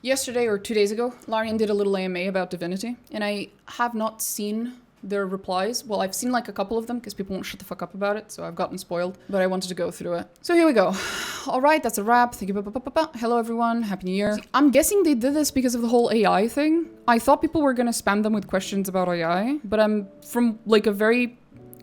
Yesterday or 2 days ago, Larian did a little AMA about Divinity, and I have not seen their replies. Well, I've seen like a couple of them because people won't shut the fuck up about it, so I've gotten spoiled, but I wanted to go through it. So here we go. All right, that's a wrap. Thank you. Hello everyone, happy new year. I'm guessing they did this because of the whole AI thing. I thought people were gonna spam them with questions about AI, but I'm from like a very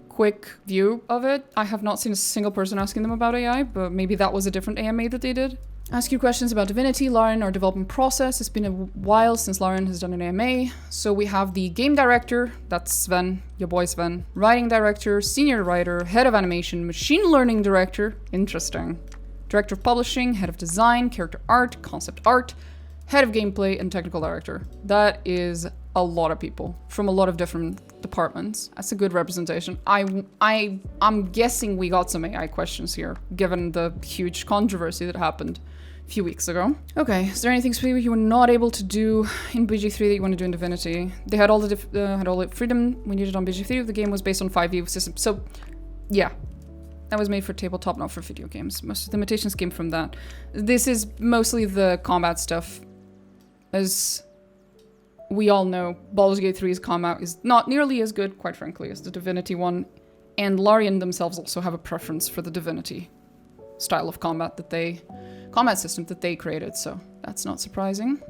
quick view of it. I have not seen a single person asking them about AI, but maybe that was a different AMA that they did. Ask you questions about Divinity, Larian, our development process. It's been a while since Larian has done an AMA. So we have the game director, that's Sven, your boy Sven. Writing director, senior writer, head of animation, machine learning director, interesting. Director of publishing, head of design, character art, concept art, head of gameplay, and technical director. That is a lot of people from a lot of different departments. That's a good representation. I'm guessing we got some AI questions here, given the huge controversy that happened a few weeks ago. Okay, is there anything specific you were not able to do in BG3 that you want to do in Divinity? They had all the freedom we needed on BG3. The game was based on 5e systems, so yeah. That was made for tabletop, not for video games. Most of the limitations came from that. This is mostly the combat stuff. As we all know, Baldur's Gate 3's combat is not nearly as good, quite frankly, as the Divinity one. And Larian themselves also have a preference for the Divinity style of combat system that they created, so that's not surprising.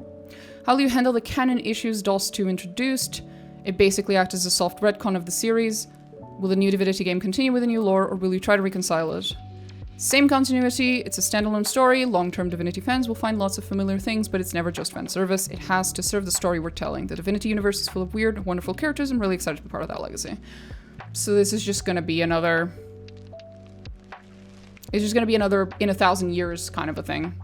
How will you handle the canon issues DOS 2 introduced? It basically acts as a soft retcon of the series. Will the new Divinity game continue with the new lore, or will you try to reconcile it? Same continuity, it's a standalone story. Long-term Divinity fans will find lots of familiar things, but it's never just fan service. It has to serve the story we're telling. The Divinity universe is full of weird, wonderful characters. I'm really excited to be part of that legacy. So this is just gonna be another... It's just gonna be another in 1,000 years kind of a thing.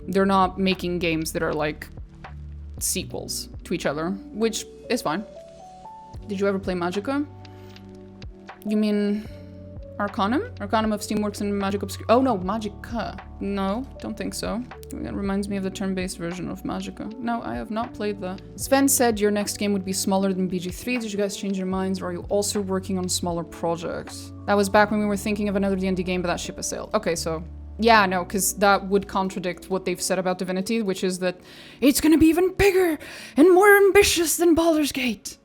They're not making games that are like sequels to each other, which is fine. Did you ever play Magicka? You mean Arcanum? Arcanum of Steamworks and Magic Obscure. Oh no, Magicka. No, don't think so. That reminds me of the turn-based version of Magicka. No, I have not played that. Sven said your next game would be smaller than BG3. Did you guys change your minds, or are you also working on smaller projects? That was back when we were thinking of another D&D game, but that ship has sailed. Okay, so yeah, no, because that would contradict what they've said about Divinity, which is that it's gonna be even bigger and more ambitious than Baldur's Gate.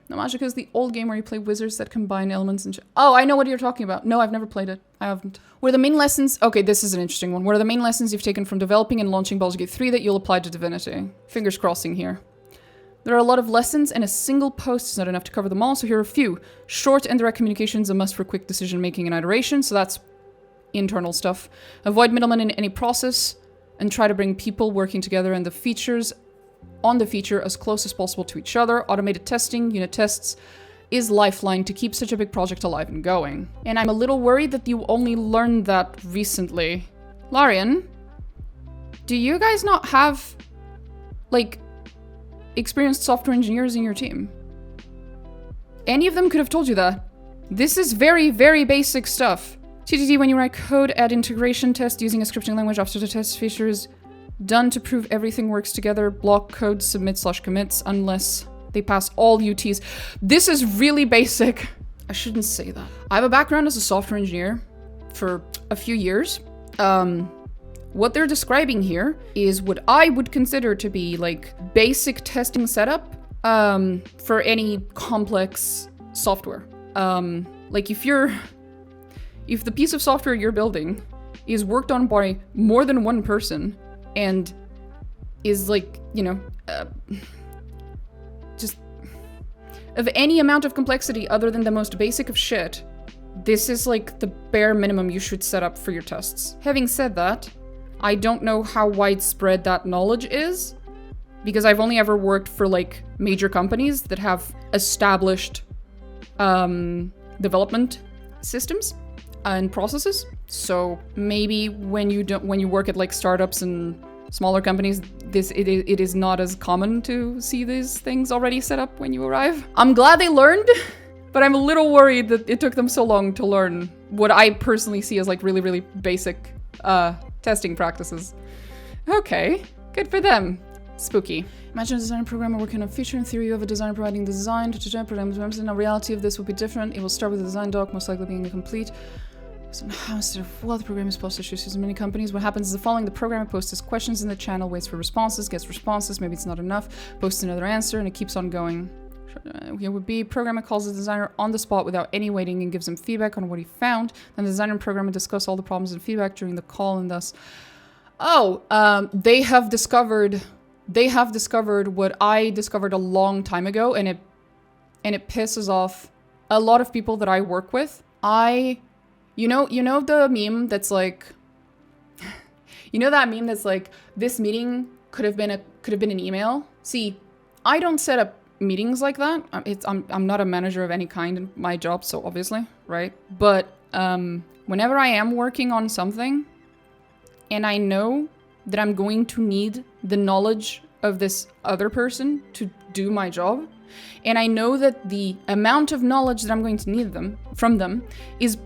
No, Magicka is the old game where you play wizards that combine elements and Oh, I know what you're talking about. No, I've never played it. I haven't. What are the main lessons? Okay, this is an interesting one. What are the main lessons you've taken from developing and launching Baldur's Gate 3 that you'll apply to Divinity? Fingers crossing here. There are a lot of lessons, and a single post is not enough to cover them all, so here are a few. Short and direct communication is a must for quick decision-making and iteration, so that's internal stuff. Avoid middlemen in any process, and try to bring people working together and the features on the feature as close as possible to each other. Automated testing, unit tests, is lifeline to keep such a big project alive and going. And I'm a little worried that you only learned that recently. Larian, do you guys not have, like, experienced software engineers in your team? Any of them could have told you that. This is very, very basic stuff. TTT, when you write code, add integration test using a scripting language after the test features done to prove everything works together. Block code submit/commits unless they pass all UTs. This is really basic. I shouldn't say that. I have a background as a software engineer for a few years. What they're describing here is what I would consider to be like basic testing setup for any complex software. Like if the piece of software you're building is worked on by more than one person and is like, you know, just of any amount of complexity other than the most basic of shit, this is like the bare minimum you should set up for your tests. Having said that, I don't know how widespread that knowledge is, because I've only ever worked for like major companies that have established development systems and processes. So maybe when you work at like startups and smaller companies, it is not as common to see these things already set up when you arrive. I'm glad they learned, but I'm a little worried that it took them so long to learn what I personally see as like really, really basic testing practices. Okay, good for them. Spooky. Imagine a designer programmer working on a feature. In theory, you have a designer providing the design to program. In reality of this will be different. It will start with a design doc, most likely being incomplete. So how instead of what the program is posted issues in many companies, what happens is the following: the programmer posts his questions in the channel, waits for responses, gets responses, maybe it's not enough, posts another answer, and it keeps on going. It would be programmer calls the designer on the spot without any waiting and gives him feedback on what he found. Then the designer and programmer discuss all the problems and feedback during the call, and thus they have discovered what I discovered a long time ago, and it pisses off a lot of people that I work with. You know the meme that's like, you know that meme that's like, this meeting could have been an email. See, I don't set up meetings like that. I'm not a manager of any kind in my job, so obviously, right? But whenever I am working on something, and I know that I'm going to need the knowledge of this other person to do my job, and I know that the amount of knowledge that I'm going to need from them is,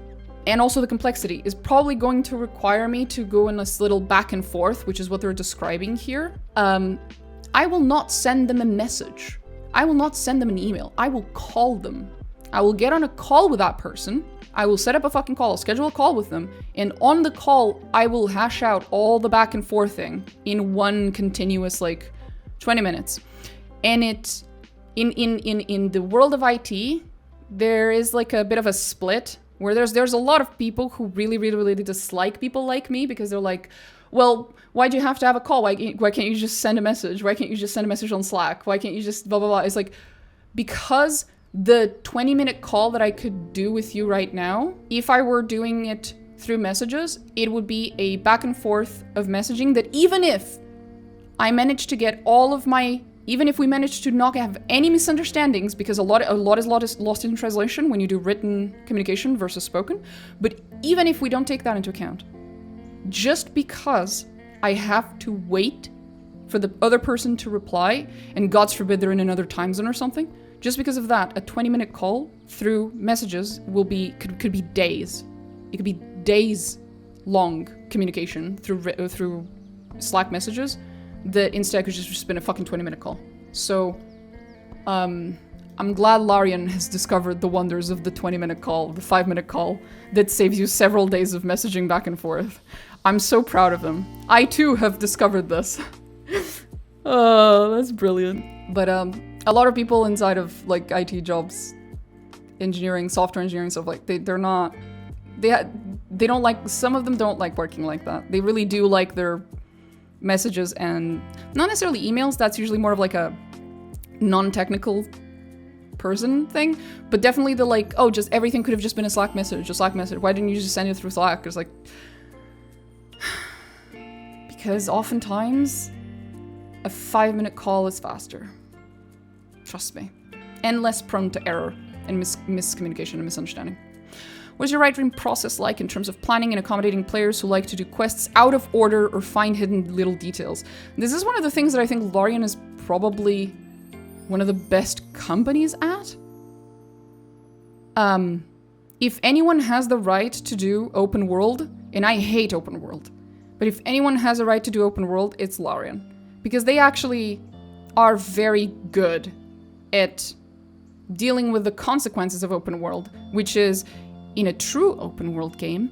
and also the complexity, is probably going to require me to go in this little back and forth, which is what they're describing here. I will not send them a message. I will not send them an email. I will call them. I will get on a call with that person. I will set up a fucking call, schedule a call with them, and on the call, I will hash out all the back and forth thing in one continuous, like, 20 minutes. And it, in the world of IT, there is like a bit of a split where there's a lot of people who really dislike people like me because they're like, well, why do you have to have a call? Why can't you just send a message? Why can't you just send a message on Slack? Why can't you just blah, blah, blah? It's like, because the 20-minute call that I could do with you right now, if I were doing it through messages, it would be a back and forth of messaging that even if I managed to get all of my, even if we managed to not have any misunderstandings, because a lot is lost in translation when you do written communication versus spoken, but even if we don't take that into account, just because I have to wait for the other person to reply, and God's forbid they're in another time zone or something, just because of that, a 20-minute call through messages could be days. It could be days long communication through Slack messages that instead could just been a fucking 20-minute call. So, I'm glad Larian has discovered the wonders of the 20-minute call, the 5-minute call, that saves you several days of messaging back and forth. I'm so proud of him. I too have discovered this. Oh, that's brilliant. But a lot of people inside of like IT jobs, engineering, software engineering stuff, like they don't like, some of them don't like working like that. They really do like their messages, and not necessarily emails. That's usually more of like a non-technical person thing, but definitely the like, oh, just everything could have just been a Slack message. Why didn't you just send it through Slack? It's like, because oftentimes a 5-minute call is faster. Trust me. And less prone to error and miscommunication and misunderstanding. What is your writing process like in terms of planning and accommodating players who like to do quests out of order or find hidden little details? This is one of the things that I think Larian is probably one of the best companies at. If anyone has the right to do open world, and I hate open world, but if anyone has a right to do open world, it's Larian. Because they actually are very good at dealing with the consequences of open world, which is, in a true open world game,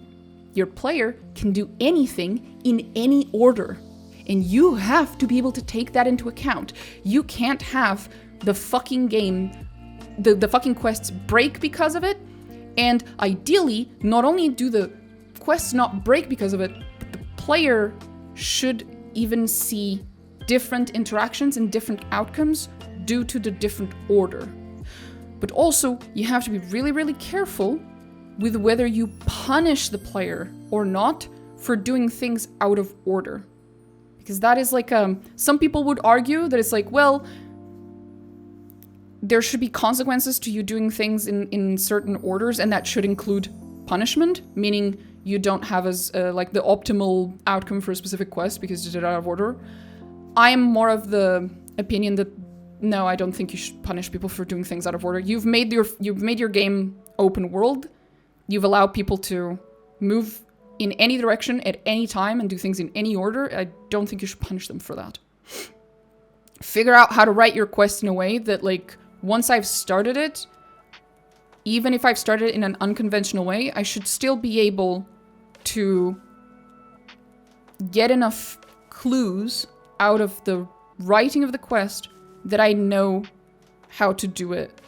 your player can do anything in any order. And you have to be able to take that into account. You can't have the fucking game, the fucking quests break because of it. And ideally, not only do the quests not break because of it, but the player should even see different interactions and different outcomes due to the different order. But also, you have to be really careful with whether you punish the player or not for doing things out of order. Because that is like, some people would argue that it's like, well, there should be consequences to you doing things in certain orders, and that should include punishment, meaning you don't have as, like, the optimal outcome for a specific quest because you did it out of order. I'm more of the opinion that, no, I don't think you should punish people for doing things out of order. You've made your game open world. You've allowed people to move in any direction at any time and do things in any order. I don't think you should punish them for that. Figure out how to write your quest in a way that, like, once I've started it, even if I've started in an unconventional way, I should still be able to get enough clues out of the writing of the quest that I know how to do it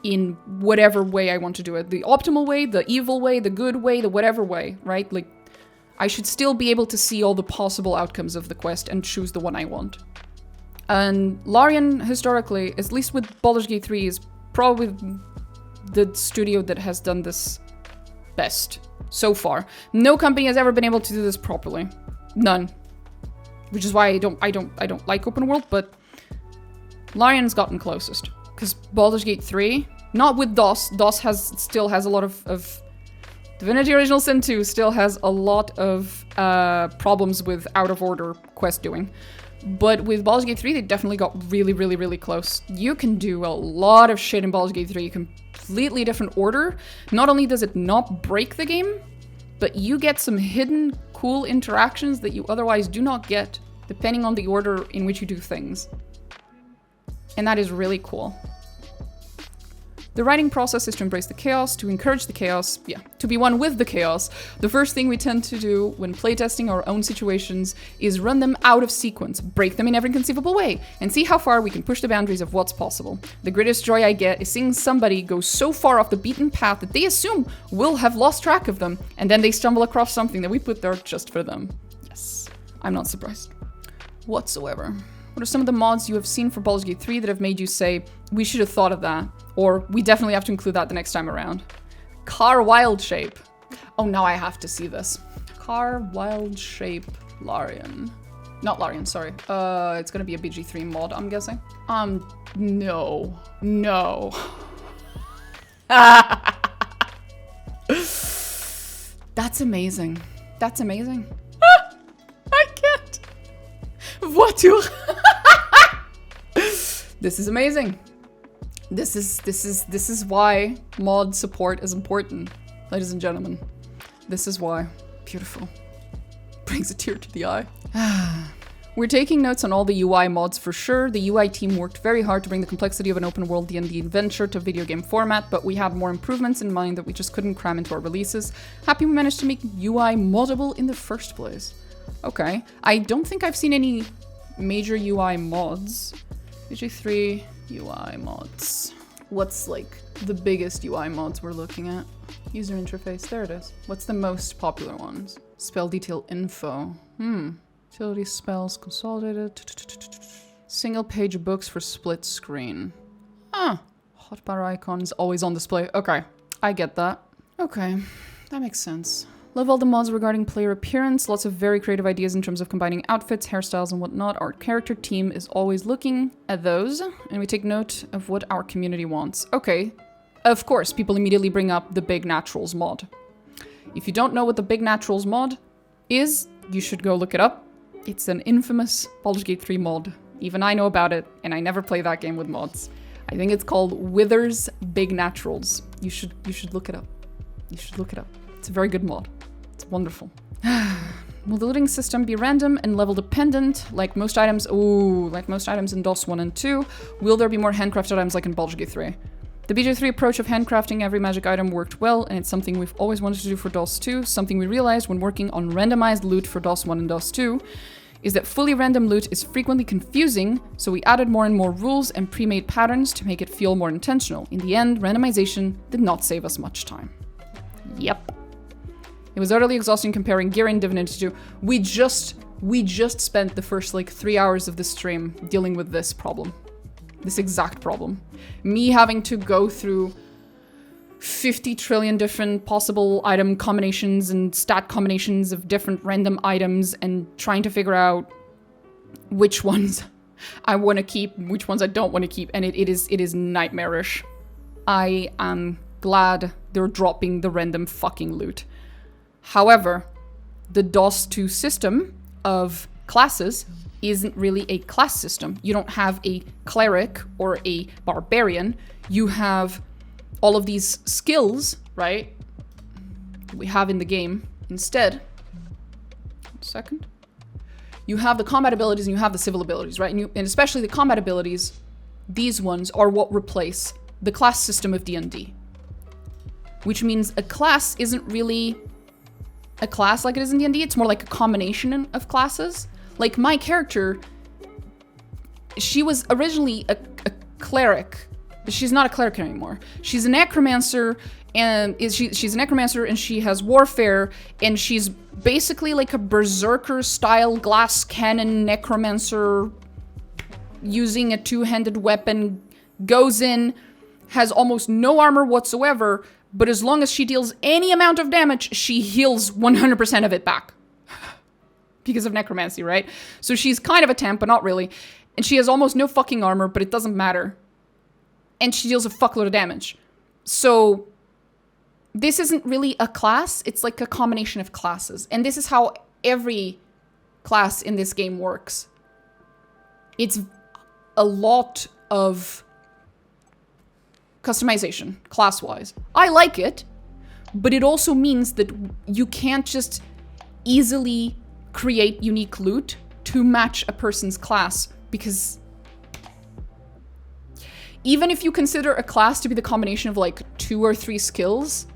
in whatever way I want to do it. The optimal way, the evil way, the good way, the whatever way, right? Like, I should still be able to see all the possible outcomes of the quest and choose the one I want. And Larian, historically, at least with Baldur's Gate 3, is probably the studio that has done this best so far. No company has ever been able to do this properly. None. Which is why I don't like open world, but Larian's gotten closest. Because Baldur's Gate 3, not with DOS. DOS still has a lot of Divinity Original Sin 2 still has a lot of problems with out of order quest doing. But with Baldur's Gate 3, they definitely got really, really, really close. You can do a lot of shit in Baldur's Gate 3, completely different order. Not only does it not break the game, but you get some hidden cool interactions that you otherwise do not get, depending on the order in which you do things. And that is really cool. The writing process is to embrace the chaos, to encourage the chaos, to be one with the chaos. The first thing we tend to do when playtesting our own situations is run them out of sequence, break them in every conceivable way, and see how far we can push the boundaries of what's possible. The greatest joy I get is seeing somebody go so far off the beaten path that they assume we'll have lost track of them, and then they stumble across something that we put there just for them. Yes, I'm not surprised whatsoever. What are some of the mods you have seen for Baldur's Gate 3 that have made you say, we should have thought of that? Or, we definitely have to include that the next time around? Car Wild Shape. Oh, now I have to see this. Car Wild Shape Larian. Not Larian, sorry. It's gonna be a BG3 mod, I'm guessing. No. No. That's amazing. That's amazing. I can't. Voiture. This is amazing. This is why mod support is important, ladies and gentlemen. This is why. Beautiful. Brings a tear to the eye. We're taking notes on all the UI mods for sure. The UI team worked very hard to bring the complexity of an open world D&D adventure to video game format, but we had more improvements in mind that we just couldn't cram into our releases. Happy we managed to make UI moddable in the first place. Okay. I don't think I've seen any major UI mods. BG3 UI mods. What's like the biggest UI mods we're looking at? User interface, there it is. What's the most popular ones? Spell detail info. Utility spells consolidated. Single page books for split screen. Hotbar icons always on display. Okay, I get that. Okay, that makes sense. Love all the mods regarding player appearance. Lots of very creative ideas in terms of combining outfits, hairstyles, and whatnot. Our character team is always looking at those, and we take note of what our community wants. Okay, of course, people immediately bring up the Big Naturals mod. If you don't know what the Big Naturals mod is, you should go look it up. It's an infamous Baldur's Gate 3 mod. Even I know about it, and I never play that game with mods. I think it's called Wither's Big Naturals. You should look it up. You should look it up. It's a very good mod. It's wonderful. Will the looting system be random and level dependent, like most items? Ooh, like most items in DOS 1 and 2. Will there be more handcrafted items like in Baldur's Gate 3? The BG3 approach of handcrafting every magic item worked well, and it's something we've always wanted to do for DOS 2. Something we realized when working on randomized loot for DOS 1 and DOS 2 is that fully random loot is frequently confusing, so we added more and more rules and pre-made patterns to make it feel more intentional. In the end, randomization did not save us much time. Yep. It was utterly exhausting comparing gear in Divinity 2. We just spent the first like 3 hours of the stream dealing with this problem. This exact problem. Me having to go through 50 trillion different possible item combinations and stat combinations of different random items and trying to figure out which ones I want to keep, which ones I don't want to keep, and it is nightmarish. I am glad they're dropping the random fucking loot. However, the DOS 2 system of classes isn't really a class system. You don't have a cleric or a barbarian. You have all of these skills, right, that we have in the game. Instead, 1 second. You have the combat abilities and you have the civil abilities, right? And especially the combat abilities, these ones are what replace the class system of D&D. which means a class isn't really a class like it is in D&D. It's more like a combination of classes. Like my character, she was originally a cleric, but she's not a cleric anymore. She's a necromancer, and she's a necromancer, and she has warfare, and she's basically like a berserker-style glass cannon necromancer using a two-handed weapon, goes in, has almost no armor whatsoever, but as long as she deals any amount of damage, she heals 100% of it back. Because of necromancy, right? So she's kind of a temp, but not really. And she has almost no fucking armor, but it doesn't matter. And she deals a fuckload of damage. So this isn't really a class, it's like a combination of classes. And this is how every class in this game works. It's a lot of customization, class-wise. I like it, but it also means that you can't just easily create unique loot to match a person's class, because even if you consider a class to be the combination of like 2 or 3 skills,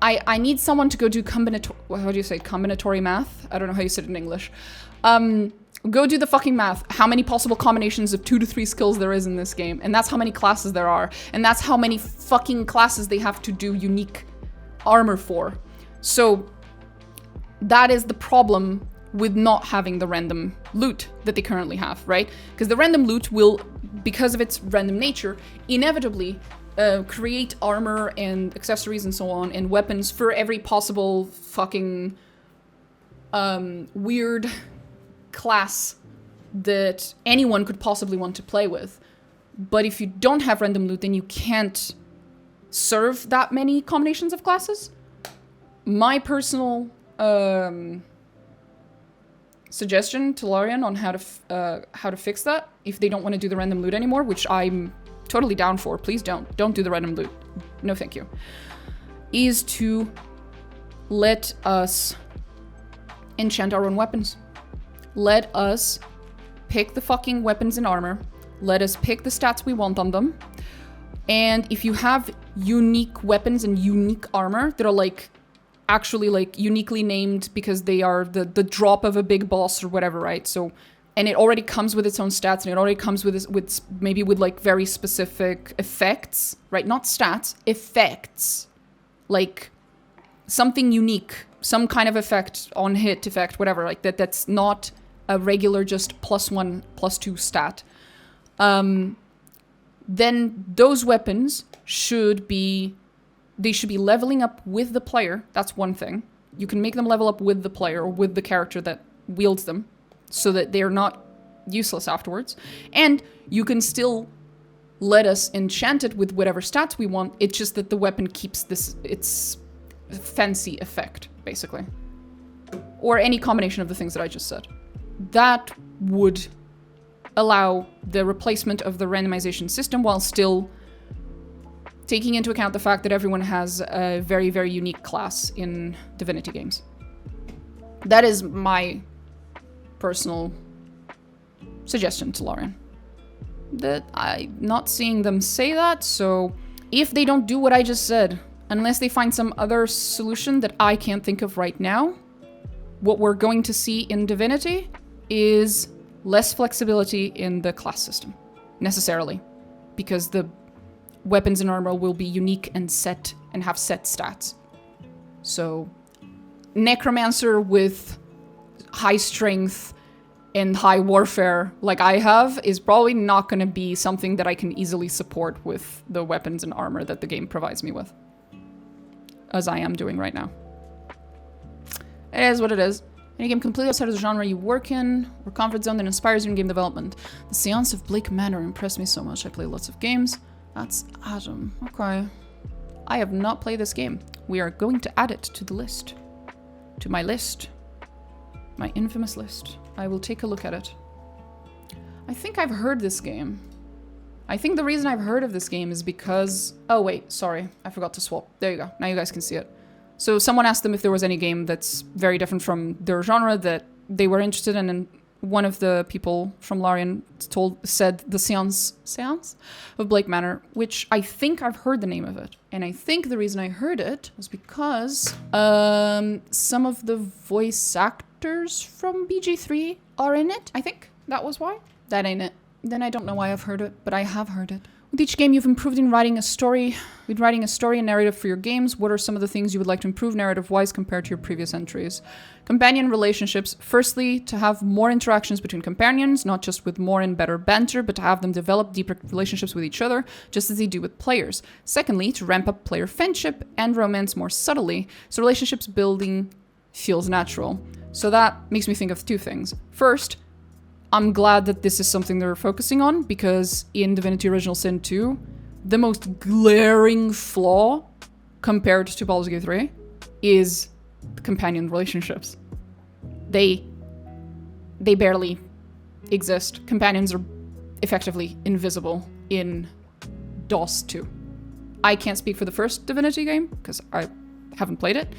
I need someone to go do combinatory math? I don't know how you say it in English. Go do the fucking math. How many possible combinations of 2 to 3 skills there is in this game. And that's how many classes there are. And that's how many fucking classes they have to do unique armor for. So that is the problem with not having the random loot that they currently have, right? Because the random loot will, because of its random nature, inevitably create armor and accessories and so on, and weapons for every possible fucking weird class that anyone could possibly want to play with. But if you don't have random loot, then you can't serve that many combinations of classes. My personal suggestion to Larian on how to fix that, if they don't want to do the random loot anymore, which I'm totally down for, please don't do the random loot, no thank you, is to let us enchant our own weapons. Let us pick the fucking weapons and armor. Let us pick the stats we want on them. And if you have unique weapons and unique armor that are like actually like uniquely named because they are the drop of a big boss or whatever, right? So, and it already comes with its own stats, and it already comes with maybe with like very specific effects, right? Not stats, effects. Like something unique, some kind of effect on hit effect, whatever, like that's not a regular just +1, +2 stat. Then those weapons should be leveling up with the player. That's one thing. You can make them level up with the player or with the character that wields them so that they're not useless afterwards. And you can still let us enchant it with whatever stats we want. It's just that the weapon keeps its fancy effect, basically. Or any combination of the things that I just said. That would allow the replacement of the randomization system while still taking into account the fact that everyone has a very, very unique class in Divinity games. That is my personal suggestion to Larian. That I'm not seeing them say that, so if they don't do what I just said, unless they find some other solution that I can't think of right now, what we're going to see in Divinity is less flexibility in the class system, necessarily, because the weapons and armor will be unique and set and have set stats. So, necromancer with high strength and high warfare like I have is probably not going to be something that I can easily support with the weapons and armor that the game provides me with, as I am doing right now. It is what it is. Any game completely outside of the genre you work in, or comfort zone that inspires you in game development. The Seance of Blake Manor impressed me so much. I play lots of games. That's Adam. Okay. I have not played this game. We are going to add it to the list. To my list. My infamous list. I will take a look at it. I think I've heard this game. I think the reason I've heard of this game is because... Oh wait, sorry. I forgot to swap. There you go. Now you guys can see it. So someone asked them if there was any game that's very different from their genre that they were interested in, and one of the people from Larian said the seance of Blake Manor, which I think I've heard the name of it. And I think the reason I heard it was because some of the voice actors from BG3 are in it. I think that was why. That ain't it. Then I don't know why I've heard it, but I have heard it. With each game, you've improved in writing a story. With writing a story and narrative for your games, what are some of the things you would like to improve narrative-wise compared to your previous entries? Companion relationships. Firstly, to have more interactions between companions, not just with more and better banter, but to have them develop deeper relationships with each other, just as they do with players. Secondly, to ramp up player friendship and romance more subtly, so relationships building feels natural. So that makes me think of two things. First, I'm glad that this is something they're focusing on, because in Divinity Original Sin 2, the most glaring flaw compared to Baldur's Gate 3 is the companion relationships. They barely exist. Companions are effectively invisible in DOS 2. I can't speak for the first Divinity game, because I haven't played it,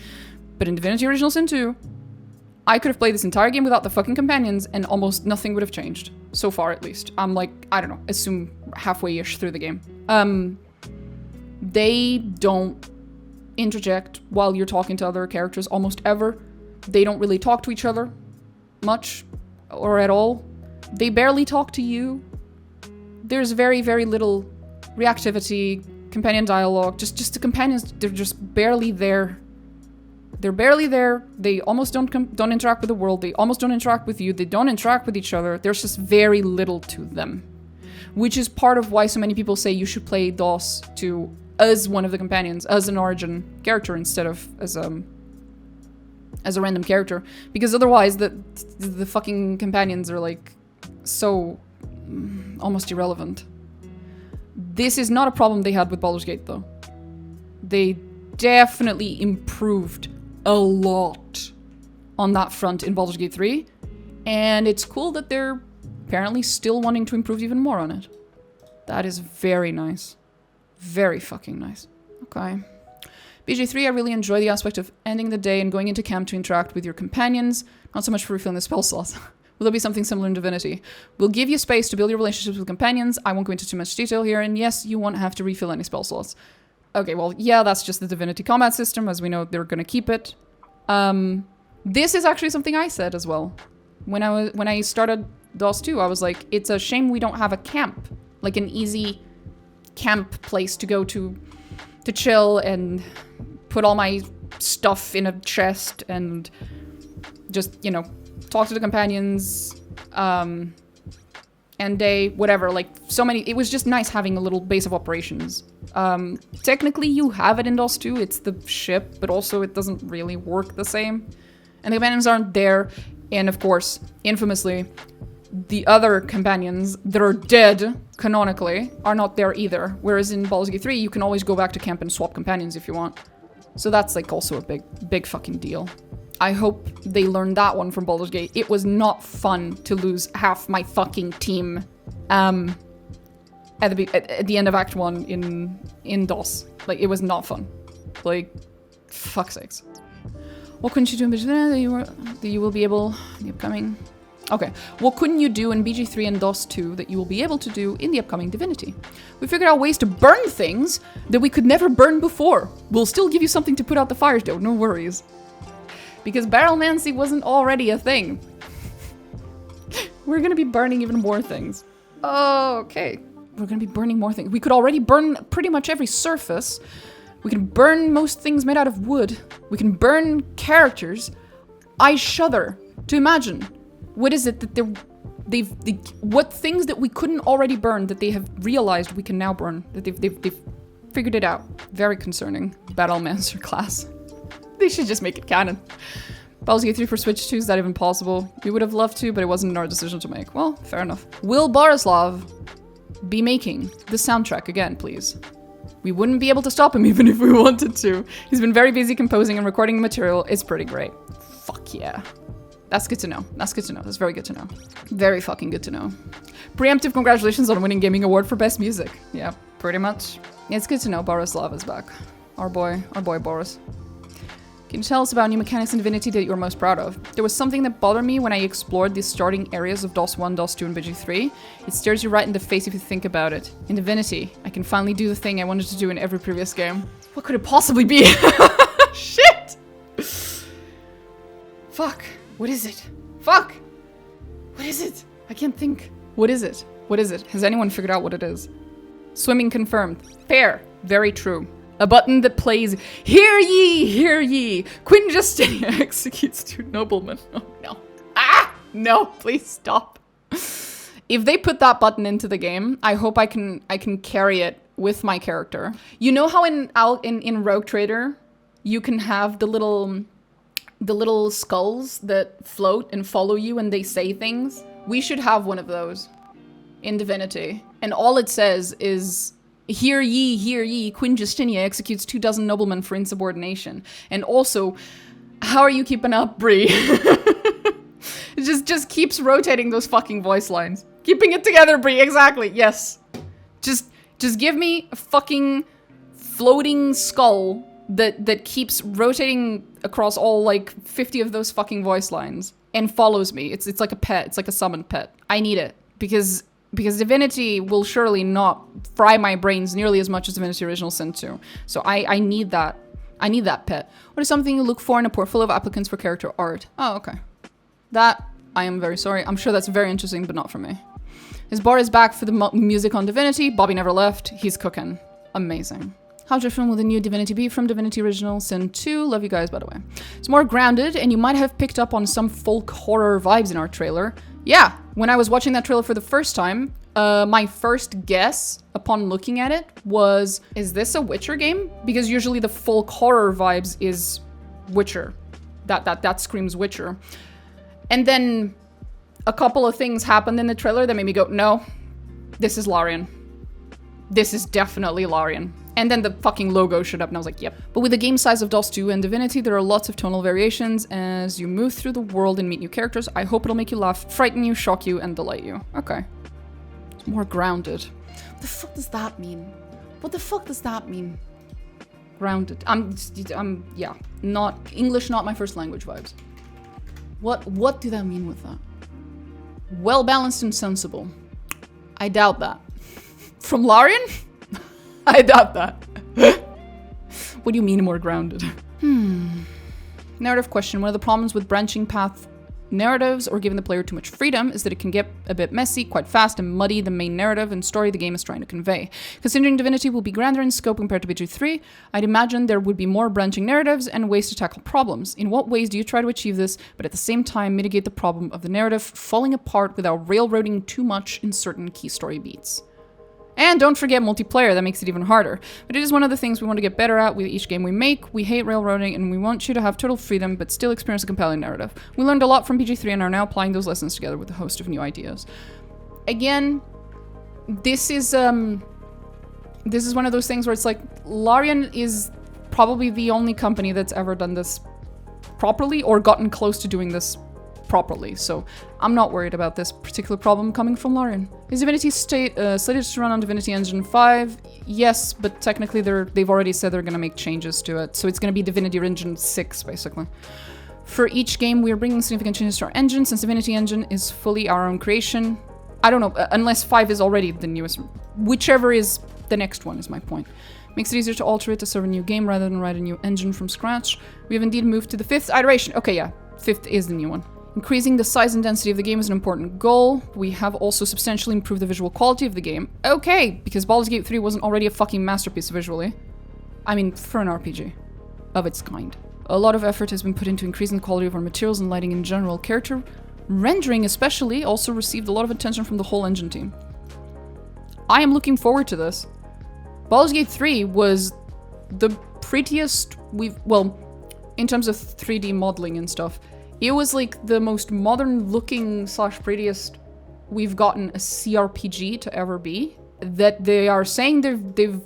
but in Divinity Original Sin 2, I could have played this entire game without the fucking companions and almost nothing would have changed. So far, at least. I'm like, I don't know, assume halfway-ish through the game. They don't interject while you're talking to other characters almost ever. They don't really talk to each other much or at all. They barely talk to you. There's very, very little reactivity, companion dialogue. Just the companions, they're just barely there. They're barely there. They almost don't interact with the world. They almost don't interact with you. They don't interact with each other. There's just very little to them. Which is part of why so many people say you should play DOS 2 as one of the companions, as an origin character instead of as a random character. Because otherwise the fucking companions are like so almost irrelevant. This is not a problem they had with Baldur's Gate though. They definitely improved a lot on that front in Baldur's Gate 3, and it's cool that they're apparently still wanting to improve even more on it. That is very nice. Very fucking nice. Okay. BG3, I really enjoy the aspect of ending the day and going into camp to interact with your companions, not so much for refilling the spell slots. Will there be something similar in Divinity? We'll give you space to build your relationships with companions. I won't go into too much detail here, and yes, you won't have to refill any spell slots. Okay, well, yeah, that's just the Divinity combat system. As we know, they're gonna keep it. This is actually something I said as well. When I started DOS 2, I was like, it's a shame we don't have a camp. Like an easy camp place to go to chill and put all my stuff in a chest and just, you know, talk to the companions, end day, whatever. Like, so many... It was just nice having a little base of operations. Technically, you have it in DOS 2. It's the ship, but also it doesn't really work the same. And the companions aren't there. And, of course, infamously, the other companions that are dead, canonically, are not there either. Whereas in Baldur's Gate 3, you can always go back to camp and swap companions if you want. So that's, like, also a big fucking deal. I hope they learned that one from Baldur's Gate. It was not fun to lose half my fucking team at the end of Act 1 in DOS. Like, it was not fun. Like, fuck's sakes. What couldn't you do in BG3 that you will be able in the upcoming... Okay. What couldn't you do in BG3 and DOS 2 that you will be able to do in the upcoming Divinity? We figured out ways to burn things that we could never burn before. We'll still give you something to put out the fires, though. No worries. Because barrelmancy wasn't already a thing. We're gonna be burning even more things. Okay. We're gonna be burning more things. We could already burn pretty much every surface. We can burn most things made out of wood. We can burn characters. I shudder to imagine. What is it that what things that we couldn't already burn that they have realized we can now burn? That they've figured it out. Very concerning. Battlemancer class. They should just make it canon. Baldur's Gate 3 for Switch 2, is that even possible? We would have loved to, but it wasn't our decision to make. Well, fair enough. Will Borislav be making the soundtrack again, please? We wouldn't be able to stop him even if we wanted to. He's been very busy composing and recording the material. It's pretty great. Fuck yeah. That's good to know. That's good to know. That's very good to know. Very fucking good to know. Preemptive congratulations on winning Gaming Award for Best Music. Yeah, pretty much. It's good to know Borislav is back. Our boy Boris. Can you tell us about new mechanics in Divinity that you're most proud of? There was something that bothered me when I explored the starting areas of DOS 1, DOS 2, and BG3. It stares you right in the face if you think about it. In Divinity, I can finally do the thing I wanted to do in every previous game. What could it possibly be? Shit! Fuck. What is it? Fuck! What is it? I can't think. What is it? What is it? Has anyone figured out what it is? Swimming confirmed. Fair. Very true. A button that plays, hear ye, Queen Justinia executes 2 noblemen. Oh no. Ah! No, please stop. If they put that button into the game, I hope I can carry it with my character. You know how in Rogue Trader, you can have the little skulls that float and follow you and they say things? We should have one of those in Divinity. And all it says is, hear ye, Queen Justinia executes 24 noblemen for insubordination. And also, how are you keeping up, Bree? It just keeps rotating those fucking voice lines. Keeping it together, Bree, exactly, yes. Just give me a fucking floating skull that keeps rotating across all, like, 50 of those fucking voice lines. And follows me. It's like a pet, it's like a summoned pet. I need it, because Divinity will surely not fry my brains nearly as much as Divinity Original Sin 2. So I need that. I need that pet. What is something you look for in a portfolio of applicants for character art? Oh, okay. That, I am very sorry. I'm sure that's very interesting, but not for me. His bar is back for the music on Divinity. Bobby never left. He's cooking. Amazing. How different will the new Divinity be from Divinity Original Sin 2? Love you guys, by the way. It's more grounded, and you might have picked up on some folk horror vibes in our trailer. Yeah, when I was watching that trailer for the first time, my first guess upon looking at it was, is this a Witcher game? Because usually the folk horror vibes is Witcher. That screams Witcher. And then a couple of things happened in the trailer that made me go, no, this is Larian. This is definitely Larian. And then the fucking logo showed up and I was like, yep. But with the game size of DOS 2 and Divinity, there are lots of tonal variations as you move through the world and meet new characters. I hope it'll make you laugh, frighten you, shock you, and delight you. Okay. It's more grounded. What the fuck does that mean? What the fuck does that mean? Grounded. Yeah. Not English, not my first language vibes. What do that mean with that? Well balanced and sensible. I doubt that. From Larian? I doubt that. What do you mean more grounded? Narrative question. One of the problems with branching path narratives or giving the player too much freedom is that it can get a bit messy, quite fast, and muddy the main narrative and story the game is trying to convey. Considering Divinity will be grander in scope compared to BG3, I'd imagine there would be more branching narratives and ways to tackle problems. In what ways do you try to achieve this, but at the same time mitigate the problem of the narrative falling apart without railroading too much in certain key story beats? And don't forget multiplayer, that makes it even harder. But it is one of the things we want to get better at with each game we make. We hate railroading and we want you to have total freedom but still experience a compelling narrative. We learned a lot from BG3 and are now applying those lessons together with a host of new ideas. Again, this is one of those things where it's like, Larian is probably the only company that's ever done this properly or gotten close to doing this properly, so I'm not worried about this particular problem coming from Larian. Is Divinity slated to run on Divinity Engine 5? Yes, but technically they've already said they're going to make changes to it, so it's going to be Divinity Engine 6, basically. For each game, we are bringing significant changes to our engine, since Divinity Engine is fully our own creation. I don't know, unless 5 is already the newest. Whichever is the next one is my point. Makes it easier to alter it to serve a new game rather than write a new engine from scratch. We have indeed moved to the 5th iteration. Okay, yeah, 5th is the new one. Increasing the size and density of the game is an important goal. We have also substantially improved the visual quality of the game. Okay, because Baldur's Gate 3 wasn't already a fucking masterpiece visually. I mean, for an RPG. Of its kind. A lot of effort has been put into increasing the quality of our materials and lighting in general. Character rendering especially also received a lot of attention from the whole engine team. I am looking forward to this. Baldur's Gate 3 was the prettiest well, in terms of 3D modeling and stuff, it was like the most modern looking / prettiest we've gotten a CRPG to ever be. That they are saying they've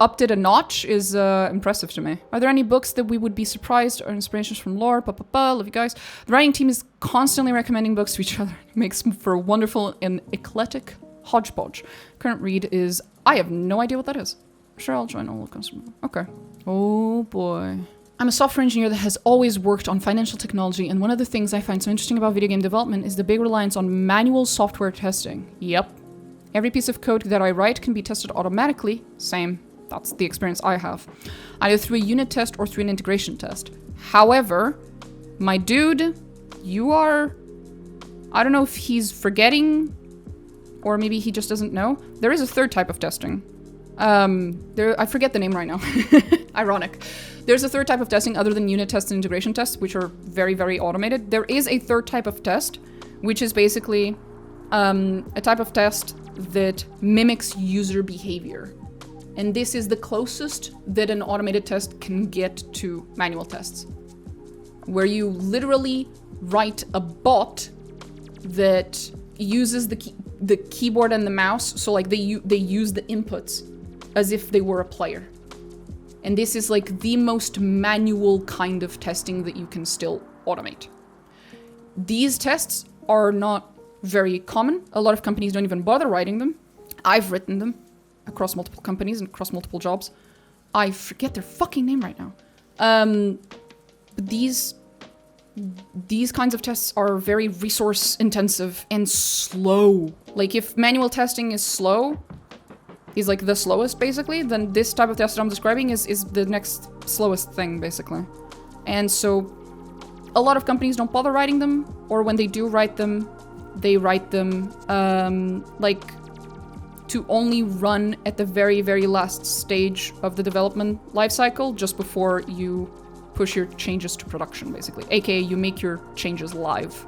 upped it a notch is impressive to me. Are there any books that we would be surprised or inspirations from lore? Love you guys. The writing team is constantly recommending books to each other. It makes for a wonderful and eclectic hodgepodge. Current read is, I have no idea what that is. Sure, I'll join all of them. Okay. Oh boy. I'm a software engineer that has always worked on financial technology, and one of the things I find so interesting about video game development is the big reliance on manual software testing. Yep. Every piece of code that I write can be tested automatically. Same. That's the experience I have. Either through a unit test or through an integration test. However, my dude, you are... I don't know if he's forgetting, or maybe he just doesn't know. There is a third type of testing. I forget the name right now. Ironic. There's a third type of testing other than unit tests and integration tests, which are very, very automated. There is a third type of test, which is basically a type of test that mimics user behavior. And this is the closest that an automated test can get to manual tests, where you literally write a bot that uses the keyboard and the mouse. So like they use the inputs as if they were a player. And this is like the most manual kind of testing that you can still automate. These tests are not very common. A lot of companies don't even bother writing them. I've written them across multiple companies and across multiple jobs. I forget their fucking name right now. But these kinds of tests are very resource intensive and slow. Like if manual testing is slow, is like the slowest basically, then this type of test that I'm describing is the next slowest thing basically. And so a lot of companies don't bother writing them, or when they do write them, they write them like to only run at the very, very last stage of the development lifecycle, just before you push your changes to production, basically. AKA, you make your changes live.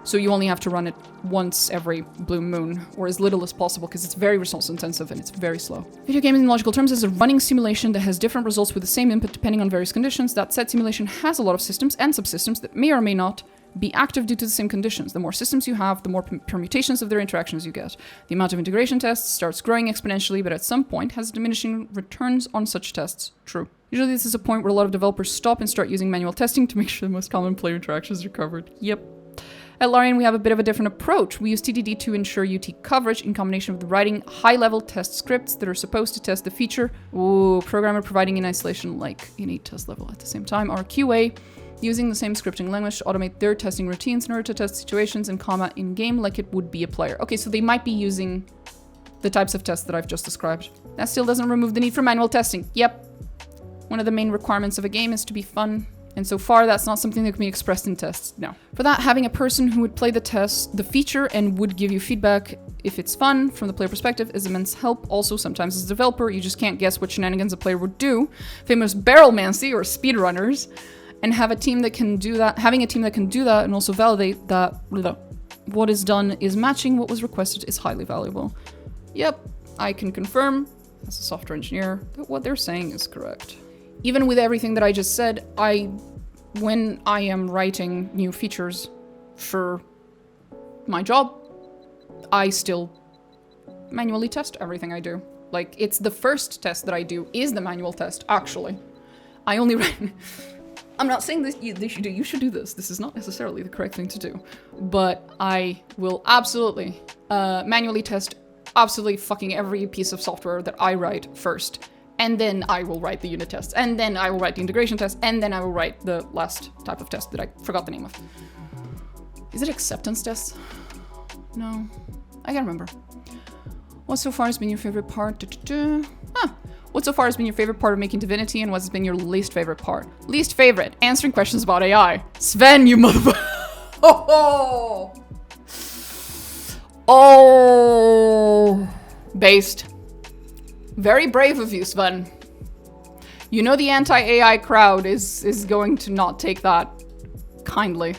So you only have to run it once every blue moon, or as little as possible, because it's very resource intensive and it's very slow. Video game in logical terms is a running simulation that has different results with the same input depending on various conditions. That said, simulation has a lot of systems and subsystems that may or may not be active due to the same conditions. The more systems you have, the more permutations of their interactions you get. The amount of integration tests starts growing exponentially, but at some point has diminishing returns on such tests. True. Usually this is a point where a lot of developers stop and start using manual testing to make sure the most common player interactions are covered. Yep. At Larian, we have a bit of a different approach. We use TDD to ensure UT coverage in combination with writing high-level test scripts that are supposed to test the feature. Ooh, programmer providing in isolation like in a test level at the same time. Our QA using the same scripting language to automate their testing routines in order to test situations and comma in-game like it would be a player. Okay, so they might be using the types of tests that I've just described. That still doesn't remove the need for manual testing. Yep. One of the main requirements of a game is to be fun. And so far, that's not something that can be expressed in tests. No. For that, having a person who would play the test, the feature, and would give you feedback if it's fun from the player perspective is immense help. Also, sometimes as a developer, you just can't guess what shenanigans a player would do. Famous barrelmancy or speedrunners. And have a team that can do that. Having a team that can do that and also validate that what is done is matching what was requested is highly valuable. Yep, I can confirm as a software engineer that what they're saying is correct. Even with everything that I just said, when I am writing new features for my job, I still manually test everything I do. Like, it's the first test that I do is the manual test, actually. I only write... I'm not saying that you should do this. This is not necessarily the correct thing to do. But I will absolutely manually test absolutely fucking every piece of software that I write first. And then I will write the unit tests. And then I will write the integration test. And then I will write the last type of test that I forgot the name of. Is it acceptance tests? No, I can't remember. What so far has been your favorite part? What so far has been your favorite part of making Divinity, and what's been your least favorite part? Least favorite, answering questions about AI. Sven, you motherfucker. Oh. Based. Very brave of you, Sven. You know the anti-AI crowd is going to not take that kindly.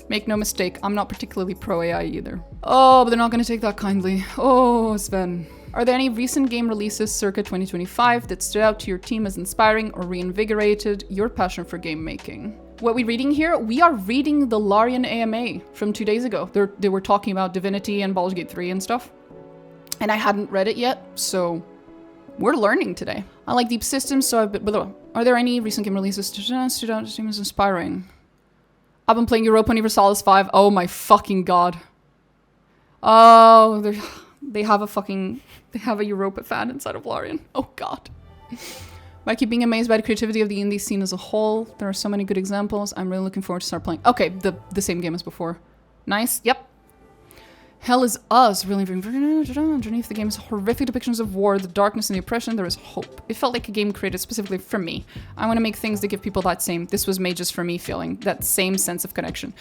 Make no mistake, I'm not particularly pro-AI either. Oh, but they're not going to take that kindly. Oh, Sven. Are there any recent game releases circa 2025 that stood out to your team as inspiring or reinvigorated your passion for game making? What we're reading here, we are reading the Larian AMA from 2 days ago. They were talking about Divinity and Baldur's Gate 3 and stuff. And I hadn't read it yet, so we're learning today. I like deep systems, so are there any recent game releases that stood out to your team as inspiring? I've been playing Europa Universalis 5. Oh my fucking god. Oh, they have a Europa fan inside of Larian. Oh god. I keep being amazed by the creativity of the indie scene as a whole. There are so many good examples. I'm really looking forward to start playing. Okay, the same game as before. Nice. Yep. Hell is us. Really underneath the game's horrific depictions of war, the darkness and the oppression, there is hope. It felt like a game created specifically for me. I want to make things that give people that same, this was made just for me feeling, that same sense of connection.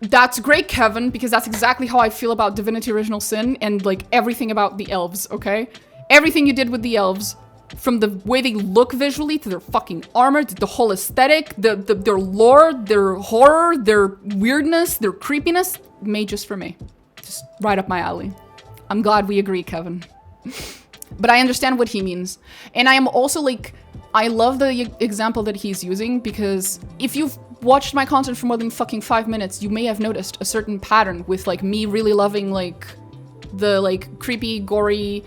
That's great, Kevin, because that's exactly how I feel about Divinity Original Sin and like everything about the elves, okay? Everything you did with the elves, from the way they look visually to their fucking armor, to the whole aesthetic, their lore, their horror, their weirdness, their creepiness, made just for me. Just right up my alley. I'm glad we agree, Kevin. But I understand what he means. And I am also like, I love the example that he's using because if you've watched my content for more than fucking 5 minutes, you may have noticed a certain pattern with like me really loving like the like creepy, gory,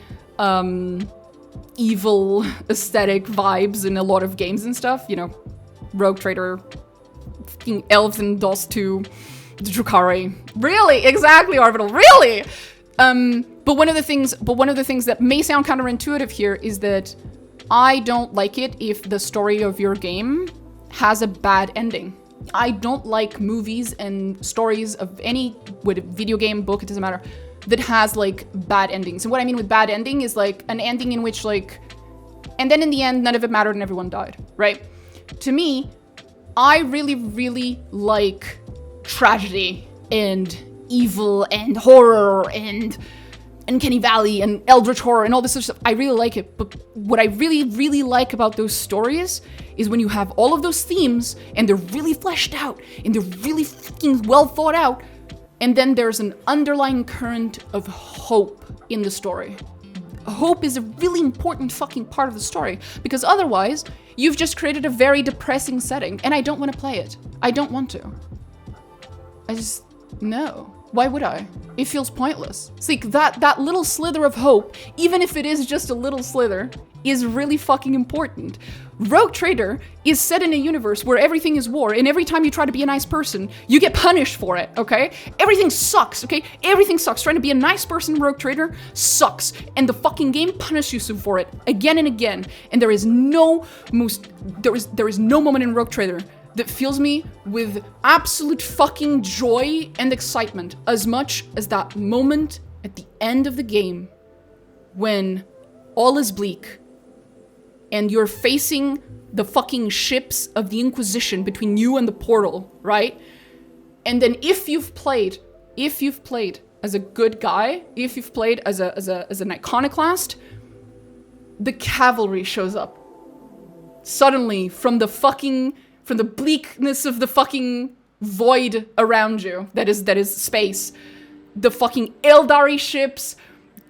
evil aesthetic vibes in a lot of games and stuff. You know, Rogue Trader, fucking elves and DOS 2, Drukhari. Really? Exactly, Orbital. Really? But one of the things that may sound counterintuitive here is that I don't like it if the story of your game has a bad ending. I don't like movies and stories of any video game, book, it doesn't matter, that has like bad endings. And what I mean with bad ending is like an ending in which like, and then in the end, none of it mattered and everyone died, right? To me, I really, really like tragedy and evil and horror and Uncanny Valley and Eldritch Horror and all this sort of stuff. I really like it. But what I really, really like about those stories is when you have all of those themes and they're really fleshed out and they're really fucking well thought out. And then there's an underlying current of hope in the story. Hope is a really important fucking part of the story because otherwise you've just created a very depressing setting and I don't want to play it. I don't want to. No. Why would I? It feels pointless. It's like that little slither of hope, even if it is just a little slither, is really fucking important. Rogue Trader is set in a universe where everything is war, and every time you try to be a nice person, you get punished for it, okay? Everything sucks, okay? Everything sucks. Trying to be a nice person, Rogue Trader, sucks. And the fucking game punishes you for it again and again. And there is no moment in Rogue Trader that fills me with absolute fucking joy and excitement as much as that moment at the end of the game when all is bleak and you're facing the fucking ships of the Inquisition between you and the portal, right? And then if you've played as a good guy, if you've played as an iconoclast, the cavalry shows up suddenly from the bleakness of the fucking void around you, that is space. The fucking Eldari ships,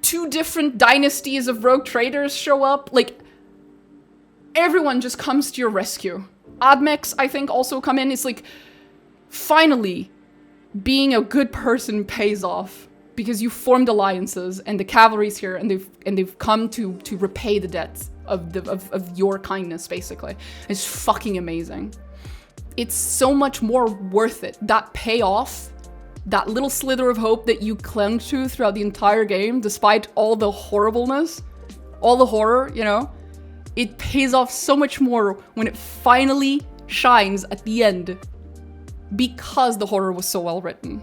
2 different dynasties of rogue traders show up, like, everyone just comes to your rescue. Admex, I think, also come in. It's like, finally, being a good person pays off, because you formed alliances, and the cavalry's here, and they've come to repay the debts of your kindness, basically. It's fucking amazing. It's so much more worth it. That payoff, that little slither of hope that you clung to throughout the entire game, despite all the horribleness, all the horror, you know, it pays off so much more when it finally shines at the end, because the horror was so well written.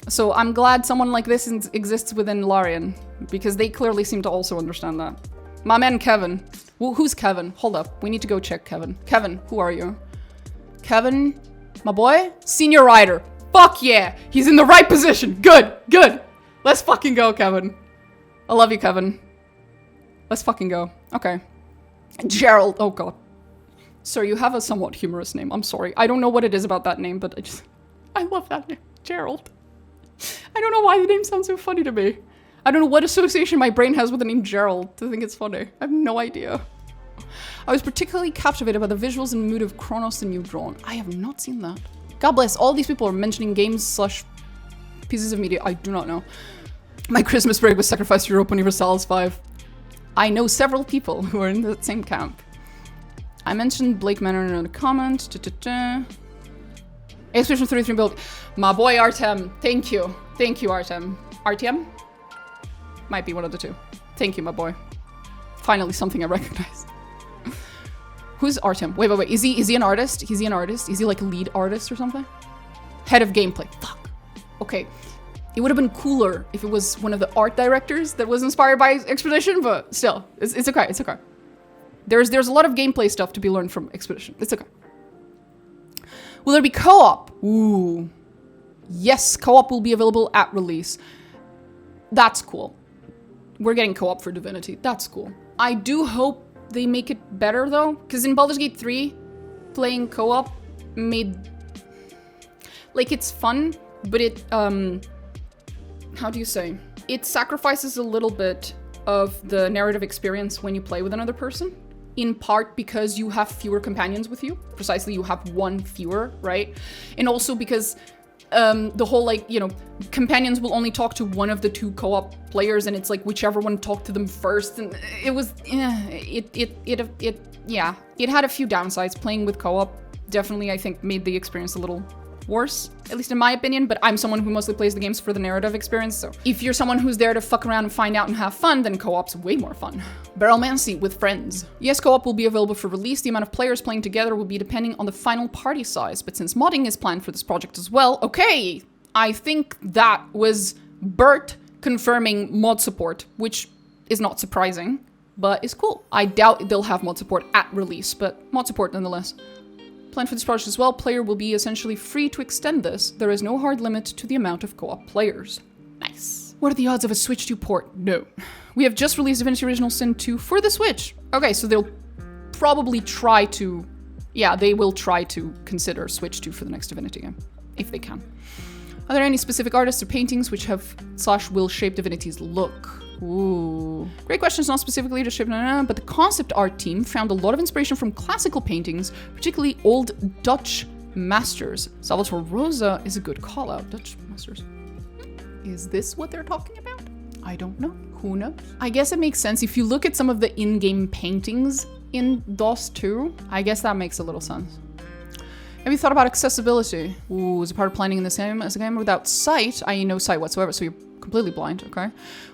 So I'm glad someone like this exists within Larian, because they clearly seem to also understand that. My man Kevin. Well, who's Kevin? Hold up. We need to go check Kevin. Kevin, who are you? Kevin, my boy? Senior Rider. Fuck yeah! He's in the right position. Good, good. Let's fucking go, Kevin. I love you, Kevin. Let's fucking go. Okay. Gerald. Oh, God. Sir, you have a somewhat humorous name. I'm sorry. I don't know what it is about that name, but I love that name. Gerald. I don't know why the name sounds so funny to me. I don't know what association my brain has with the name Gerald to think it's funny. I have no idea. I was particularly captivated by the visuals and mood of Kronos and You've Drawn. I have not seen that. God bless. All these people are mentioning games / pieces of media I do not know. My Christmas break was sacrificed to Europa Universalis 5. I know several people who are in the same camp. I mentioned Blake Manor in a comment. Expedition 33 build. My boy Artem. Thank you. Thank you, Artem. Artem? Might be one of the two. Thank you, my boy. Finally, something I recognize. Who's Artem? Wait. Is he an artist? Is he an artist? Is he like a lead artist or something? Head of gameplay. Fuck. Okay. It would have been cooler if it was one of the art directors that was inspired by Expedition, but still, it's okay. It's okay. There's a lot of gameplay stuff to be learned from Expedition. It's okay. Will there be co-op? Ooh. Yes, co-op will be available at release. That's cool. We're getting co-op for Divinity. That's cool. I do hope they make it better though, because in Baldur's Gate 3, playing co-op made... Like, it's fun, but it, how do you say? It sacrifices a little bit of the narrative experience when you play with another person. In part because you have fewer companions with you. Precisely, you have one fewer, right? And also because the whole, like, you know, companions will only talk to one of the two co-op players, and it's like whichever one talked to them first. And it was, yeah, it had a few downsides. Playing with co-op definitely, I think, made the experience a little worse, at least in my opinion, but I'm someone who mostly plays the games for the narrative experience, so if you're someone who's there to fuck around and find out and have fun, then co-op's way more fun. Barrelmancy with friends. Yes, co-op will be available for release. The amount of players playing together will be depending on the final party size, but since modding is planned for this project as well, okay, I think that was Bert confirming mod support, which is not surprising, but is cool. I doubt they'll have mod support at release, but mod support nonetheless. Planned for this project as well, player will be essentially free to extend this. There is no hard limit to the amount of co-op players. Nice. What are the odds of a Switch 2 port? No. We have just released Divinity Original Sin 2 for the Switch. Okay, so they'll probably try to... Yeah, they will try to consider Switch 2 for the next Divinity game, if they can. Are there any specific artists or paintings which have / will shape Divinity's look? Ooh. Great question, it's not specifically to shape, but the concept art team found a lot of inspiration from classical paintings, particularly old Dutch masters. Salvatore Rosa is a good call out. Dutch masters. Is this what they're talking about? I don't know. Who knows? I guess it makes sense. If you look at some of the in-game paintings in DOS 2, I guess that makes a little sense. Have you thought about accessibility? Ooh, is a part of planning in the same as a game without sight, i.e. no sight whatsoever, so you're completely blind, okay?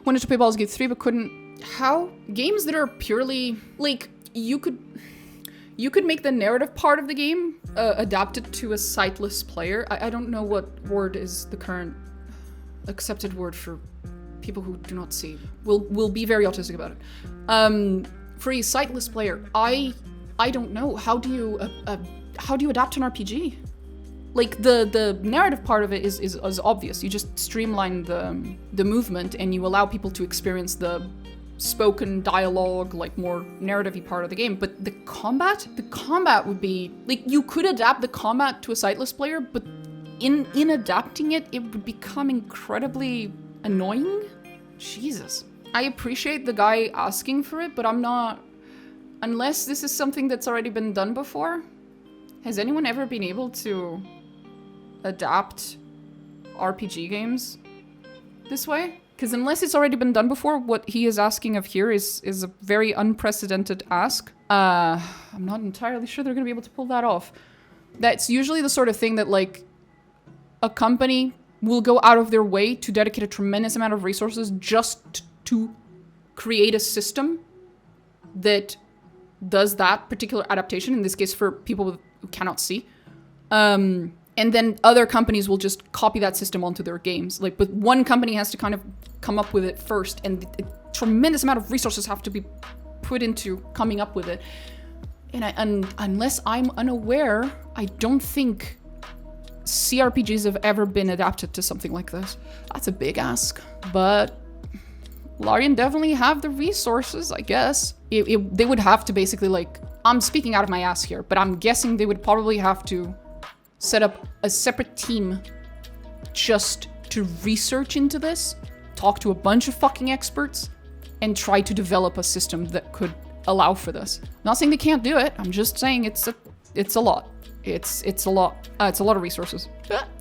Wanted to play Baldur's Gate 3 but couldn't. How? Games that are purely, like, you could make the narrative part of the game adapted to a sightless player. I don't know what word is the current accepted word for people who do not see. We'll be very autistic about it. For a sightless player, I don't know. How do you adapt an RPG? Like, the narrative part of it is obvious. You just streamline the movement and you allow people to experience the spoken dialogue, like, more narrative-y part of the game. But the combat would be... Like, you could adapt the combat to a sightless player, but in adapting it, it would become incredibly annoying. Jesus. I appreciate the guy asking for it, but I'm not... Unless this is something that's already been done before. Has anyone ever been able to adapt RPG games this way? Because unless it's already been done before, what he is asking of here is a very unprecedented ask. I'm not entirely sure they're going to be able to pull that off. That's usually the sort of thing that, like, a company will go out of their way to dedicate a tremendous amount of resources just to create a system that does that particular adaptation, in this case for people who cannot see. And then other companies will just copy that system onto their games. Like, but one company has to kind of come up with it first, and a tremendous amount of resources have to be put into coming up with it. And unless I'm unaware, I don't think CRPGs have ever been adapted to something like this. That's a big ask, but Larian definitely have the resources, I guess. They would have to basically, like, I'm speaking out of my ass here, but I'm guessing they would probably have to set up a separate team just to research into this, talk to a bunch of fucking experts, and try to develop a system that could allow for this. I'm not saying they can't do it. I'm just saying it's a lot. It's a lot. It's a lot of resources.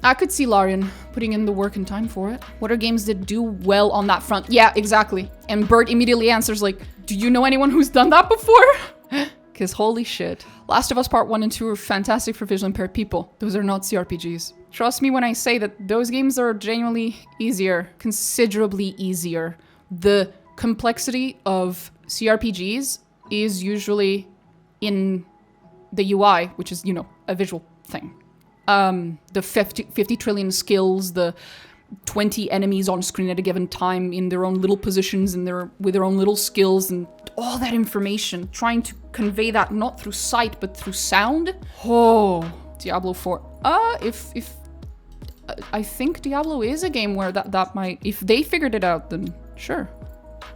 I could see Larian putting in the work and time for it. What are games that do well on that front? Yeah, exactly. And Bert immediately answers, like, do you know anyone who's done that before? Because holy shit. Last of Us Part 1 and 2 are fantastic for visually impaired people. Those are not CRPGs. Trust me when I say that those games are genuinely easier, considerably easier. The complexity of CRPGs is usually in the UI, which is, you know, a visual thing. The 50 trillion skills, the 20 enemies on screen at a given time in their own little positions and with their own little skills and all that information, trying to convey that not through sight but through sound. Oh, Diablo 4. I think Diablo is a game where that might, if they figured it out, then sure.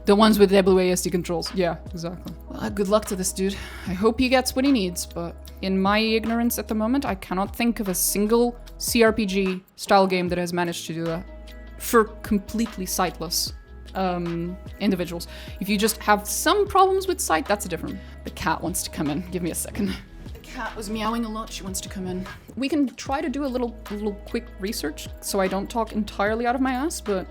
The ones with WASD controls. Yeah, exactly. Well, good luck to this dude. I hope he gets what he needs, but in my ignorance at the moment, I cannot think of a single CRPG style game that has managed to do that for completely sightless individuals. If you just have some problems with sight, that's a different. The cat wants to come in. Give me a second. The cat was meowing a lot. She wants to come in. We can try to do a little quick research so I don't talk entirely out of my ass, but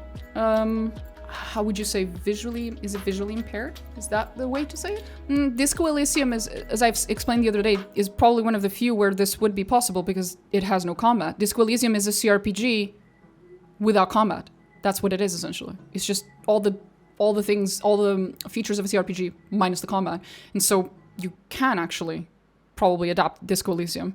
how would you say visually? Is it visually impaired? Is that the way to say it? Disco Elysium, as I've explained the other day, is probably one of the few where this would be possible because it has no combat. Disco Elysium is a CRPG without combat. That's what it is, essentially. It's just all the things, all the features of a CRPG minus the combat. And so you can actually probably adapt Disco Elysium.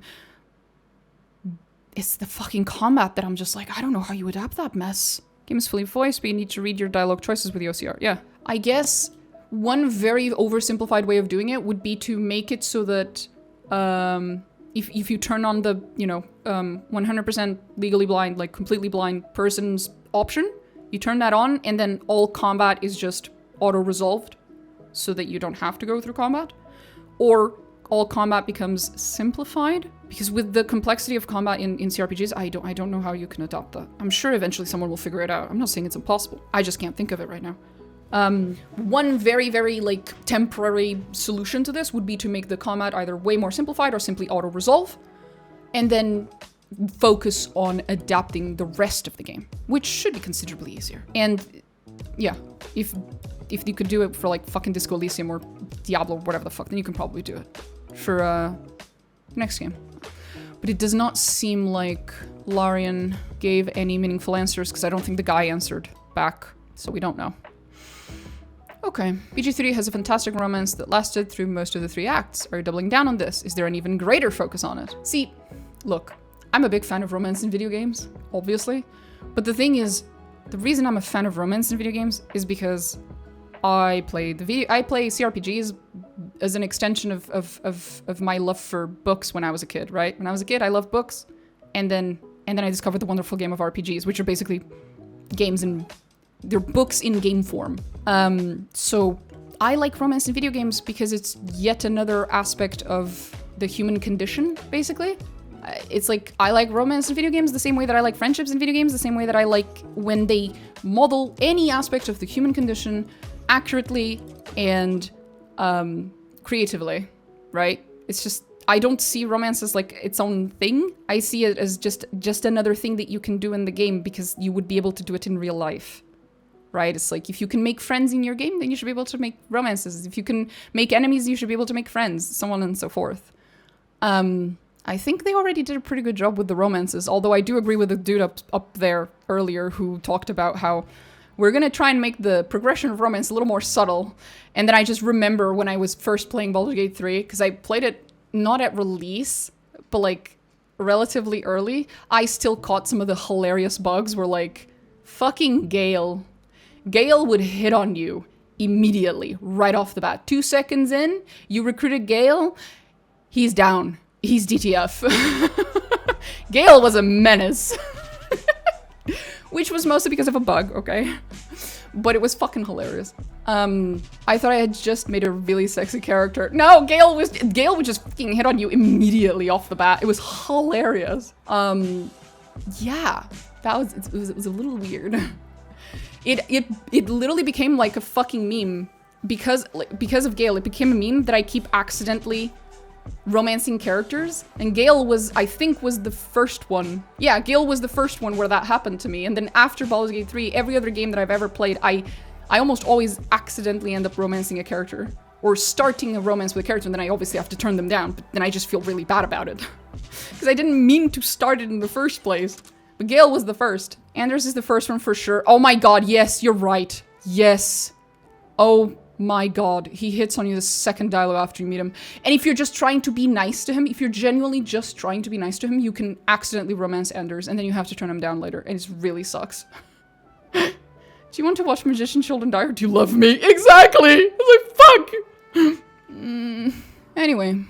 It's the fucking combat that I'm just like, I don't know how you adapt that mess. Game is fully voiced, but you need to read your dialogue choices with the OCR. Yeah. I guess one very oversimplified way of doing it would be to make it so that if you turn on the, 100% legally blind, like completely blind person's option, you turn that on and then all combat is just auto-resolved so that you don't have to go through combat. Or all combat becomes simplified. Because with the complexity of combat in CRPGs, I don't know how you can adopt that. I'm sure eventually someone will figure it out. I'm not saying it's impossible. I just can't think of it right now. One very, very, temporary solution to this would be to make the combat either way more simplified or simply auto-resolve, and then focus on adapting the rest of the game, which should be considerably easier. And, yeah, if you could do it for, fucking Disco Elysium or Diablo or whatever the fuck, then you can probably do it for, next game. But it does not seem like Larian gave any meaningful answers because I don't think the guy answered back, so we don't know. Okay, BG3 has a fantastic romance that lasted through most of the 3 acts. Are you doubling down on this? Is there an even greater focus on it? See, look, I'm a big fan of romance in video games, obviously. But the thing is, the reason I'm a fan of romance in video games is because I play CRPGs as an extension of my love for books when I was a kid, right? When I was a kid, I loved books, and then I discovered the wonderful game of RPGs, which are basically they're books in game form. So I like romance in video games because it's yet another aspect of the human condition, basically. It's like, I like romance in video games the same way that I like friendships in video games, the same way that I like when they model any aspect of the human condition accurately and creatively, right? It's just, I don't see romance as its own thing. I see it as just another thing that you can do in the game because you would be able to do it in real life, right? It's like, if you can make friends in your game, then you should be able to make romances. If you can make enemies, you should be able to make friends, so on and so forth. I think they already did a pretty good job with the romances, although I do agree with the dude up there earlier who talked about how we're gonna try and make the progression of romance a little more subtle. And then I just remember when I was first playing Baldur's Gate 3, because I played it not at release, but relatively early, I still caught some of the hilarious bugs where fucking Gale would hit on you immediately, right off the bat. 2 seconds in, you recruited Gale, he's down. He's DTF. Gale was a menace. Which was mostly because of a bug, okay? But it was fucking hilarious. I thought I had just made a really sexy character. No, Gale would just fucking hit on you immediately off the bat. It was hilarious. Yeah, it was a little weird. It literally became like a fucking meme because of Gale. It became a meme that I keep accidentally romancing characters, and Gale was, I think, was the first one. Yeah, Gale was the first one where that happened to me, and then after Baldur's Gate 3, every other game that I've ever played, I almost always accidentally end up romancing a character, or starting a romance with a character, and then I obviously have to turn them down, but then I just feel really bad about it. Because I didn't mean to start it in the first place. But Gale was the first. Anders is the first one for sure. Oh my god, yes, you're right. Yes. Oh My god, he hits on you the second dialogue after you meet him. And if you're just trying to be nice to him, if you're genuinely just trying to be nice to him, you can accidentally romance Enders, and then you have to turn him down later, and it really sucks. Do you want to watch Magician's Children Die, or do you love me? Exactly! It's like, fuck! Anyway.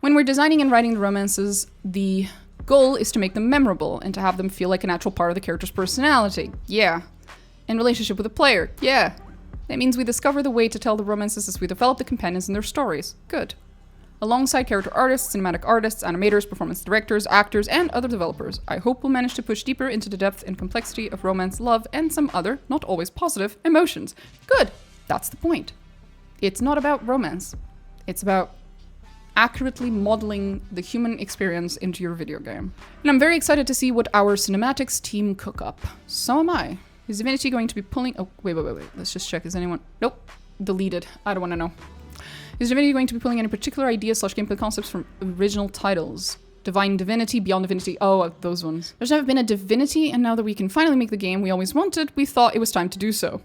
When we're designing and writing the romances, the goal is to make them memorable, and to have them feel like a natural part of the character's personality. Yeah. In relationship with the player. Yeah. That means we discover the way to tell the romances as we develop the companions and their stories. Good. Alongside character artists, cinematic artists, animators, performance directors, actors, and other developers, I hope we'll manage to push deeper into the depth and complexity of romance, love, and some other, not always positive, emotions. Good. That's the point. It's not about romance. It's about accurately modeling the human experience into your video game. And I'm very excited to see what our cinematics team cook up. So am I. Is Divinity going to be pulling... Oh, wait. Let's just check. Is anyone... Nope. Deleted. I don't want to know. Is Divinity going to be pulling any particular ideas / gameplay concepts from original titles? Divine Divinity, Beyond Divinity. Oh, those ones. There's never been a Divinity, and now that we can finally make the game we always wanted, we thought it was time to do so.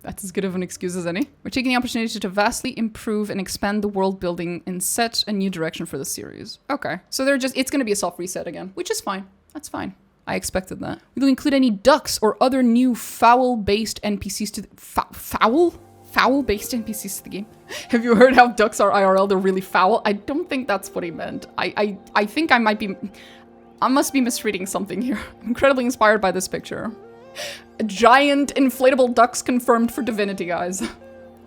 That's as good of an excuse as any. We're taking the opportunity to vastly improve and expand the world building and set a new direction for the series. Okay. So it's going to be a soft reset again, which is fine. That's fine. I expected that. Will you include any ducks or other new fowl-based NPCs to the... Fowl-based NPCs to the game? Have you heard how ducks are IRL? They're really foul? I don't think that's what he meant. I think I might be... I must be misreading something here. I'm incredibly inspired by this picture. Giant inflatable ducks confirmed for Divinity, guys.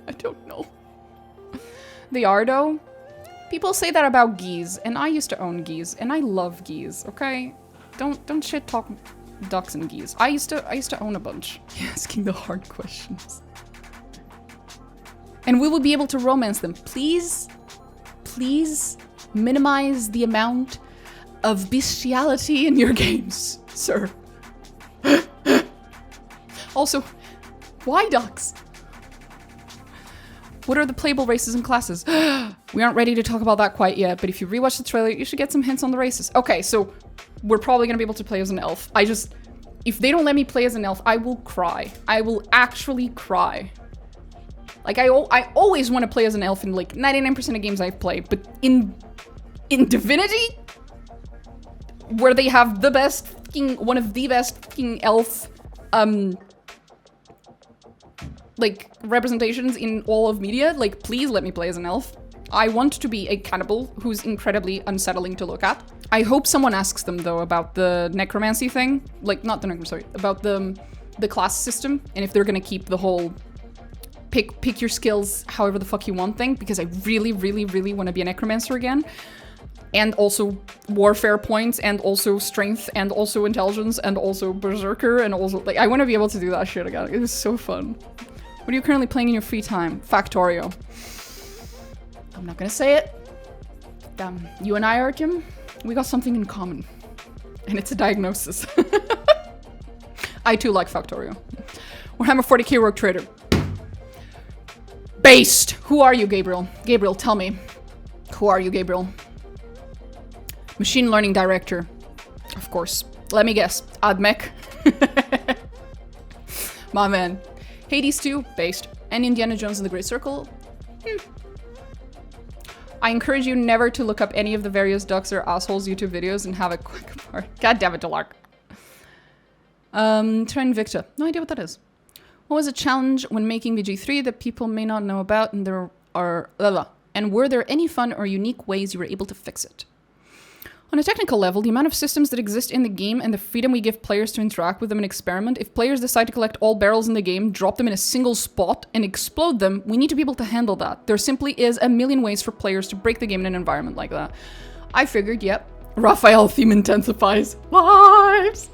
I don't know. They are, though. People say that about geese, and I used to own geese, and I love geese, okay? Don't shit talk ducks and geese. I used to own a bunch. You're asking the hard questions. And we will be able to romance them. Please minimize the amount of bestiality in your games, sir. Also, why ducks? What are the playable races and classes? We aren't ready to talk about that quite yet, but if you rewatch the trailer, you should get some hints on the races. Okay, so we're probably gonna be able to play as an elf. If they don't let me play as an elf, I will cry. I will actually cry. Like, I always want to play as an elf in, like, 99% of games I've played, but in Divinity, where they have the best one of the best elf, like, representations in all of media, like, please let me play as an elf. I want to be a cannibal who's incredibly unsettling to look at. I hope someone asks them, though, about the necromancy thing. Like, not the necromancy, sorry, about the class system, and if they're gonna keep the whole pick your skills however the fuck you want thing, because I really want to be a necromancer again. And also warfare points, and also strength, and also intelligence, and also berserker, and also, like, I want to be able to do that shit again. It was so fun. What are you currently playing in your free time? Factorio. I'm not gonna say it. You and I, Artyom, we got something in common. And it's a diagnosis. I too like Factorio. Warhammer 40k Rogue Trader. Based! Who are you, Gabriel? Gabriel, tell me. Who are you, Gabriel? Machine learning director. Of course. Let me guess. Admech. My man. Hades 2, based. And Indiana Jones and the Great Circle. I encourage you never to look up any of the various ducks or assholes YouTube videos and have a quick part. God damn it, Delark. Trend Victor. No idea what that is. What was a challenge when making BG3 that people may not know about, and and were there any fun or unique ways you were able to fix it? On a technical level, the amount of systems that exist in the game and the freedom we give players to interact with them and experiment, if players decide to collect all barrels in the game, drop them in a single spot, and explode them, we need to be able to handle that. There simply is a million ways for players to break the game in an environment like that. I figured, yep, Raphael theme intensifies lives.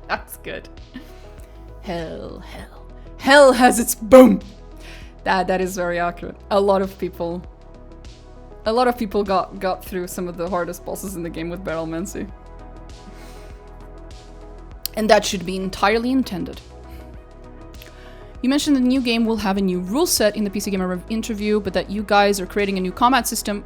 That's good. Hell has its boom. That is very accurate. A lot of people got through some of the hardest bosses in the game with Barrelmancy. And that should be entirely intended. You mentioned the new game will have a new rule set in the PC Gamer interview, but that you guys are creating a new combat system.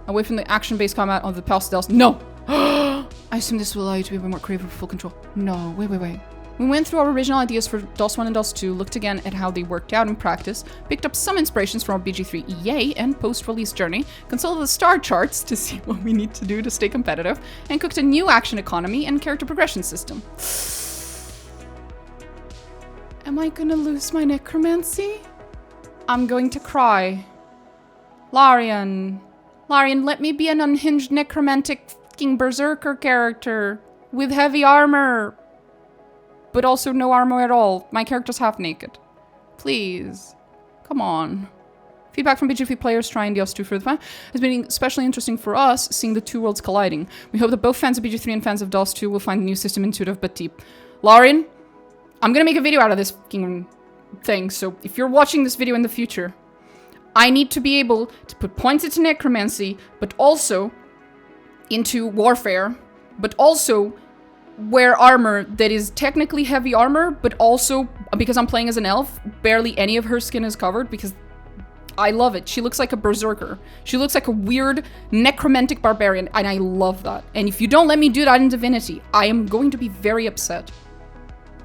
Away from the action-based combat on the past stealth. No! I assume this will allow you to be a bit more creative with full control. No, wait. We went through our original ideas for DOS 1 and DOS 2, looked again at how they worked out in practice, picked up some inspirations from our BG3 EA and post-release journey, consulted the star charts to see what we need to do to stay competitive, and cooked a new action economy and character progression system. Am I gonna lose my necromancy? I'm going to cry. Larian. Larian, let me be an unhinged necromantic fucking berserker character with heavy armor. But also no armor at all. My character's half naked. Please. Come on. Feedback from BG3 players trying DOS 2 for the fan has been especially interesting for us, seeing the two worlds colliding. We hope that both fans of BG3 and fans of DOS 2 will find the new system intuitive but deep. Larian, I'm gonna make a video out of this fucking thing, so if you're watching this video in the future, I need to be able to put points into necromancy, but also into warfare, but also wear armor that is technically heavy armor, but also, because I'm playing as an elf, barely any of her skin is covered, because I love it. She looks like a berserker. She looks like a weird necromantic barbarian, and I love that. And if you don't let me do that in Divinity, I am going to be very upset.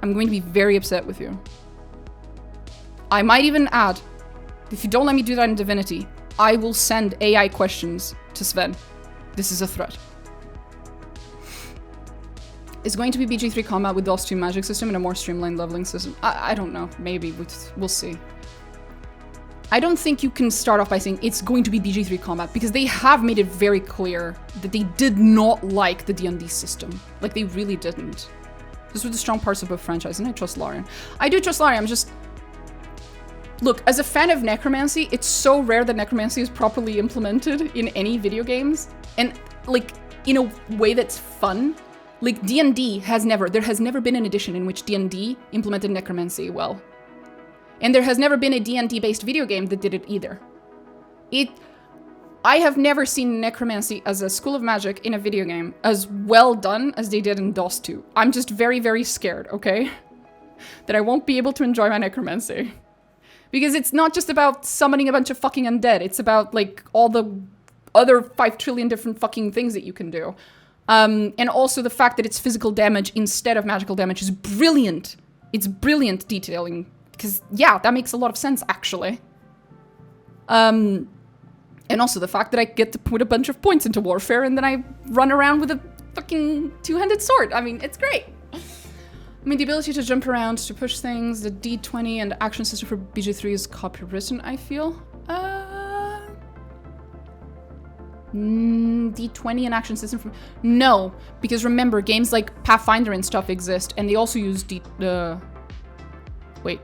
I'm going to be very upset with you. I might even add, if you don't let me do that in Divinity, I will send AI questions to Sven. This is a threat. It's going to be BG3 combat with DOS 2 magic system and a more streamlined leveling system. I don't know. Maybe. We'll see. I don't think you can start off by saying it's going to be BG3 combat, because they have made it very clear that they did not like the D&D system. Like, they really didn't. Those were the strong parts of both franchises, and I trust Larian. I do trust Larian, I'm just... Look, as a fan of necromancy, it's so rare that necromancy is properly implemented in any video games. And, like, in a way that's fun. Like, D&D there has never been an edition in which D&D implemented necromancy well. And there has never been a D&D based video game that did it either. I have never seen necromancy as a school of magic in a video game as well done as they did in DOS 2. I'm just very, very scared, okay? That I won't be able to enjoy my necromancy. Because it's not just about summoning a bunch of fucking undead, it's about, like, all the other 5 trillion different fucking things that you can do. And also the fact that it's physical damage instead of magical damage is brilliant. It's brilliant detailing. Because, yeah, that makes a lot of sense, actually. And also the fact that I get to put a bunch of points into warfare and then I run around with a fucking two-handed sword. I mean, it's great. I mean, the ability to jump around, to push things, the D20 and action system for BG3 is copywritten, I feel. D20 and action system for... No, because remember, games like Pathfinder and stuff exist, and they also use wait.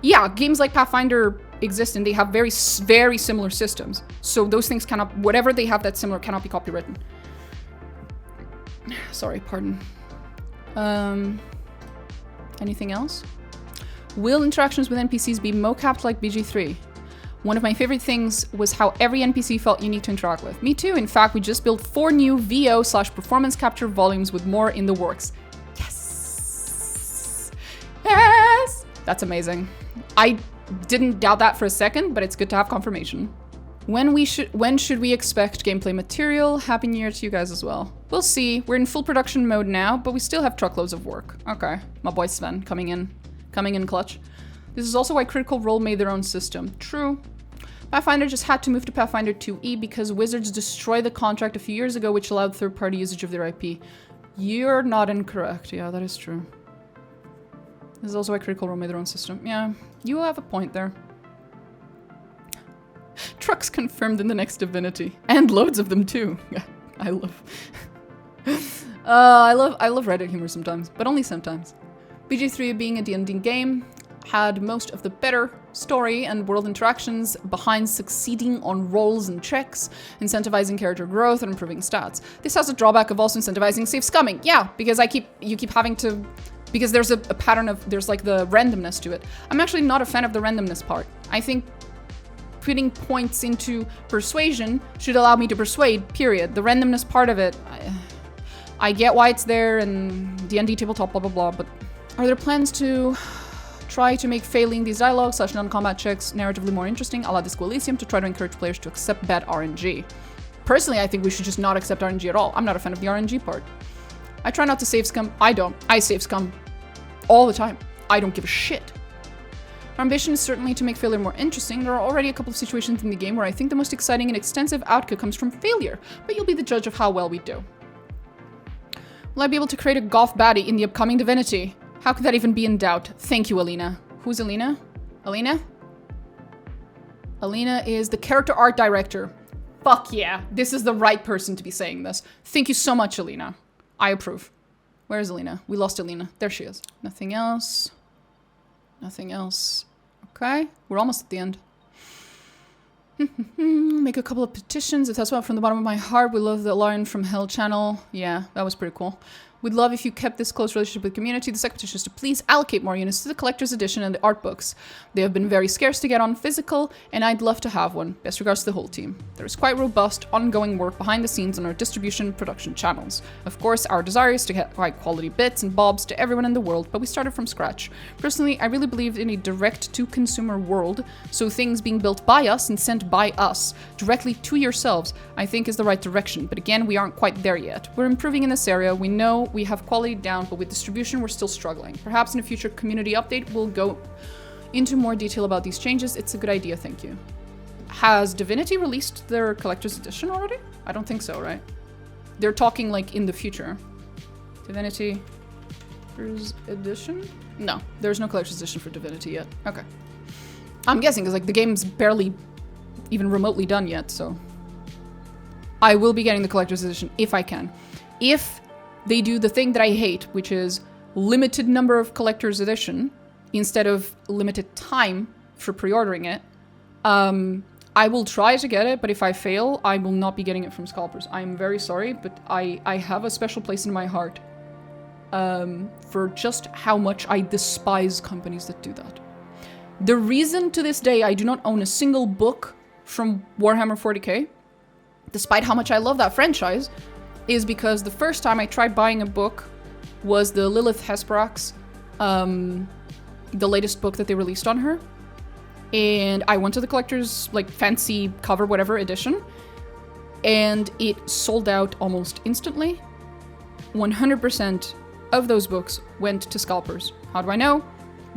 Yeah, games like Pathfinder exist, and they have very, very similar systems. So those things cannot... Whatever they have that's similar cannot be copywritten. Sorry, pardon. Anything else? Will interactions with NPCs be mocapped like BG3? One of my favorite things was how every NPC felt unique to interact with. Me too. In fact, we just built 4 new VO/performance capture volumes with more in the works. Yes! Yes! That's amazing. I didn't doubt that for a second, but it's good to have confirmation. When should we expect gameplay material? Happy New Year to you guys as well. We'll see. We're in full production mode now, but we still have truckloads of work. Okay. My boy Sven coming in clutch. This is also why Critical Role made their own system. True. Pathfinder just had to move to Pathfinder 2e because Wizards destroyed the contract a few years ago, which allowed third-party usage of their IP. You're not incorrect. Yeah, that is true. This is also why Critical Role made their own system. Yeah, you have a point there. Trucks confirmed in the next Divinity. And loads of them too. Yeah, I love... I love Reddit humor sometimes, but only sometimes. BG3 being a D&D game had most of the better story and world interactions behind succeeding on rolls and checks, incentivizing character growth and improving stats. This has a drawback of also incentivizing safe scumming. Yeah, because you keep having to, because there's a pattern of, there's like the randomness to it. I'm actually not a fan of the randomness part. I think putting points into persuasion should allow me to persuade, period. The randomness part of it, I get why it's there and D&D tabletop, blah, blah, blah, but are there plans to try to make failing these dialogues / non-combat checks narratively more interesting, a la Disco Elysium, to try to encourage players to accept bad RNG? Personally, I think we should just not accept RNG at all. I'm not a fan of the RNG part. I try not to save scum. I don't. I save scum all the time. I don't give a shit. Our ambition is certainly to make failure more interesting. There are already a couple of situations in the game where I think the most exciting and extensive outcome comes from failure, but you'll be the judge of how well we do. Will I be able to create a goth baddie in the upcoming Divinity? How could that even be in doubt? Thank you, Alina. Who's Alina? Alina? Alina is the character art director. Fuck yeah. This is the right person to be saying this. Thank you so much, Alina. I approve. Where is Alina? We lost Alina. There she is. Nothing else. Nothing else. Okay. We're almost at the end. Make a couple of petitions. If that's what from the bottom of my heart. We love the Larian from Hell channel. Yeah, that was pretty cool. We'd love if you kept this close relationship with the community. The second petition is to please allocate more units to the collector's edition and the art books. They have been very scarce to get on physical, and I'd love to have one. Best regards to the whole team. There is quite robust, ongoing work behind the scenes on our distribution and production channels. Of course, our desire is to get high quality bits and bobs to everyone in the world, but we started from scratch. Personally, I really believe in a direct-to-consumer world, so things being built by us and sent by us, directly to yourselves, I think is the right direction. But again, we aren't quite there yet. We're improving in this area. We know we have quality down, but with distribution, we're still struggling. Perhaps in a future community update, we'll go into more detail about these changes. It's a good idea, thank you. Has Divinity released their collector's edition already? I don't think so, right? They're talking like in the future. Divinity edition? No, there's no collector's edition for Divinity yet. Okay. I'm guessing because like the game's barely even remotely done yet, so I will be getting the collector's edition if I can. If they do the thing that I hate, which is limited number of collector's edition instead of limited time for pre-ordering it, I will try to get it, but if I fail, I will not be getting it from scalpers. I'm very sorry, but I have a special place in my heart for just how much I despise companies that do that. The reason to this day I do not own a single book from Warhammer 40k, despite how much I love that franchise, is because the first time I tried buying a book was the Lilith Hesperax, the latest book that they released on her. And I went to the collector's, like, fancy cover, whatever edition, and it sold out almost instantly. 100% of those books went to scalpers. How do I know?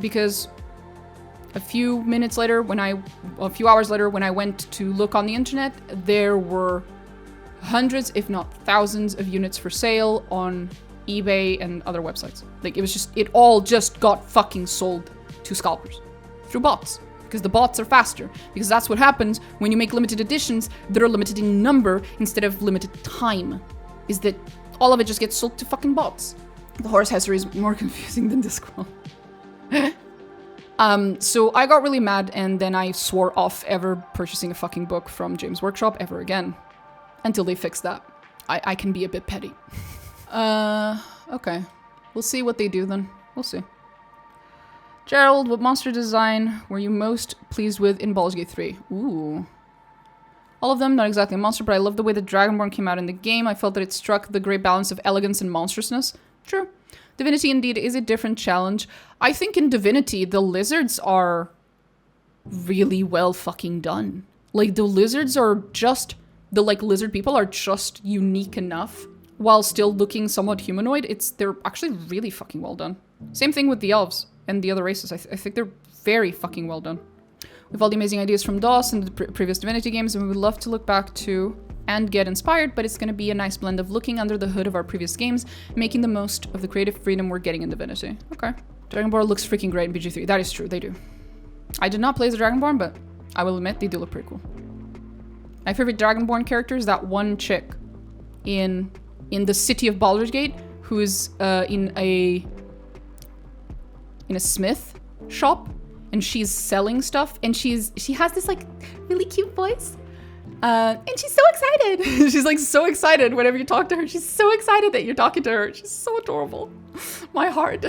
Because a few hours later, when I went to look on the internet, there were hundreds, if not thousands, of units for sale on eBay and other websites. Like, it all just got fucking sold to scalpers through bots. Because the bots are faster. Because that's what happens when you make limited editions that are limited in number instead of limited time. Is that all of it just gets sold to fucking bots. The Horus Heser is more confusing than Discworld. So I got really mad and then I swore off ever purchasing a fucking book from James Workshop ever again. Until they fix that. I can be a bit petty. Okay. We'll see what they do then. We'll see. Gerald, what monster design were you most pleased with in Baldur's Gate 3? Ooh. All of them, not exactly a monster, but I love the way the Dragonborn came out in the game. I felt that it struck the great balance of elegance and monstrousness. True. Divinity indeed is a different challenge. I think in Divinity, the lizards are really well fucking done. Like, the lizards are just... The, like, lizard people are just unique enough while still looking somewhat humanoid. They're actually really fucking well done. Same thing with the elves and the other races. I think they're very fucking well done. We have all the amazing ideas from DOS and the previous Divinity games, and we would love to look back to and get inspired, but it's going to be a nice blend of looking under the hood of our previous games, making the most of the creative freedom we're getting in Divinity. Okay. Dragonborn looks freaking great in BG3. That is true, they do. I did not play as a Dragonborn, but I will admit they do look pretty cool. My favorite Dragonborn character is that one chick in the city of Baldur's Gate who is in a smith shop, and she's selling stuff, and she has this like really cute voice, and she's so excited. She's like so excited whenever you talk to her. She's so excited that you're talking to her. She's so adorable. My heart.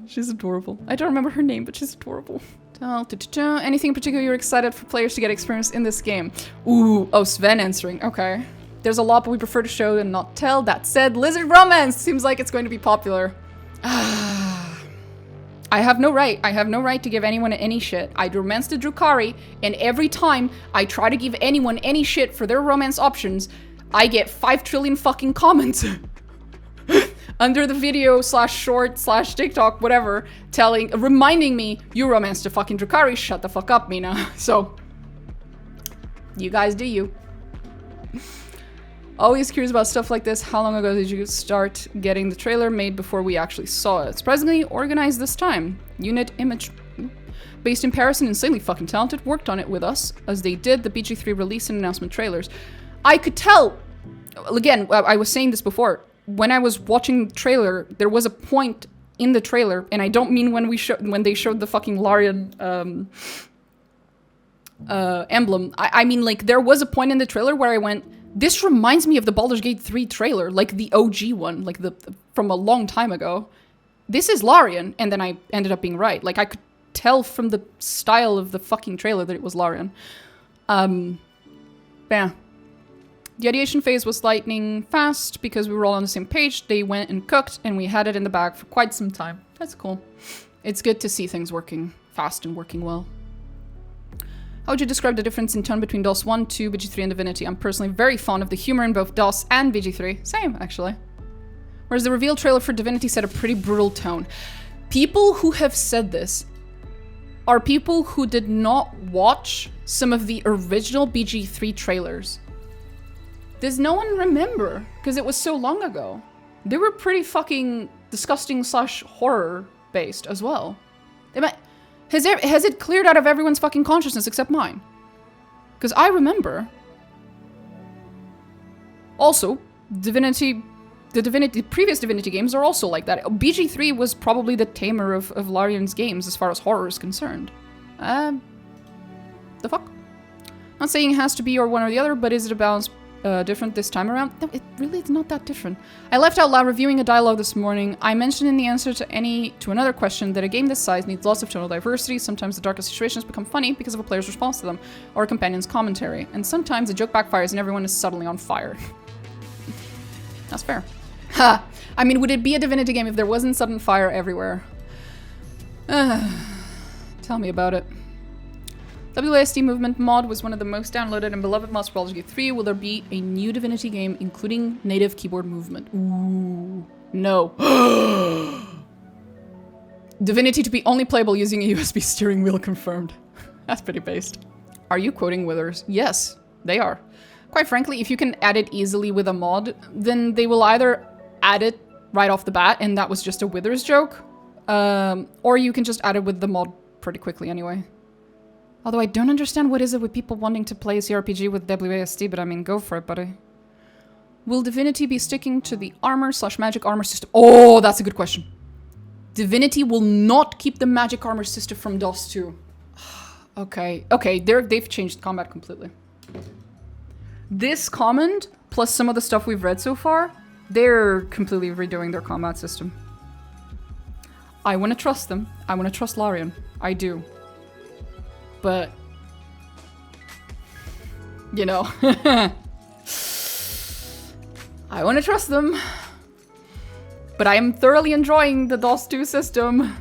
She's adorable. I don't remember her name, but she's adorable. Anything in particular you're excited for players to get experience in this game? Ooh, oh, Sven answering. Okay. There's a lot, but we prefer to show and not tell. That said, lizard romance seems like it's going to be popular. I have no right. I have no right to give anyone any shit. I romanced a Drukhari, and every time I try to give anyone any shit for their romance options, I get 5 trillion fucking comments under the video /short /TikTok, whatever, reminding me, you romanced a fucking Drukhari, shut the fuck up, Mina. So, you guys do you. Always curious about stuff like this. How long ago did you start getting the trailer made before we actually saw it? Surprisingly organized this time. Unit Image, based in Paris and insanely fucking talented, worked on it with us, as they did the BG3 release and announcement trailers. I could tell, again, I was saying this before, when I was watching the trailer, there was a point in the trailer, and I don't mean when they showed the fucking Larian emblem. I mean, like, there was a point in the trailer where I went, this reminds me of the Baldur's Gate 3 trailer, like the OG one, like from a long time ago. This is Larian, and then I ended up being right. Like, I could tell from the style of the fucking trailer that it was Larian. Yeah. The ideation phase was lightning fast because we were all on the same page. They went and cooked, and we had it in the bag for quite some time. That's cool. It's good to see things working fast and working well. How would you describe the difference in tone between DOS 1, 2, BG3, and Divinity? I'm personally very fond of the humor in both DOS and BG3. Same, actually. Whereas the reveal trailer for Divinity set a pretty brutal tone. People who have said this are people who did not watch some of the original BG3 trailers. Does no one remember? Because it was so long ago. They were pretty fucking disgusting / horror based as well. They might... Has it cleared out of everyone's fucking consciousness except mine? Because I remember. Also, the previous Divinity games are also like that. BG3 was probably the tamer of Larian's games as far as horror is concerned. The fuck? Not saying it has to be or one or the other, but is it a balance different this time around? No, it really is not that different. I left out loud reviewing a dialogue this morning. I mentioned in the answer to another question that a game this size needs lots of tonal diversity. Sometimes the darkest situations become funny because of a player's response to them, or a companion's commentary. And sometimes a joke backfires and everyone is suddenly on fire. That's fair. Ha! I mean, would it be a Divinity game if there wasn't sudden fire everywhere? Tell me about it. WASD movement mod was one of the most downloaded and beloved mods for Baldur's Gate 3. Will there be a new Divinity game including native keyboard movement? Ooh, no. Divinity to be only playable using a USB steering wheel confirmed. That's pretty based. Are you quoting Withers? Yes, they are. Quite frankly, if you can add it easily with a mod, then they will either add it right off the bat, and that was just a Withers joke, or you can just add it with the mod pretty quickly anyway. Although I don't understand what is it with people wanting to play a crpg with WASD, but I mean, go for it, buddy. Will Divinity be sticking to the Armour / magic armor system? Oh, that's a good question. Divinity will not keep the magic armor system from DOS 2. Okay, they've changed combat completely. This comment, plus some of the stuff we've read so far, they're completely redoing their combat system. I want to trust them. I want to trust Larian. I do. But, you know, I want to trust them, but I am thoroughly enjoying the DOS 2 system.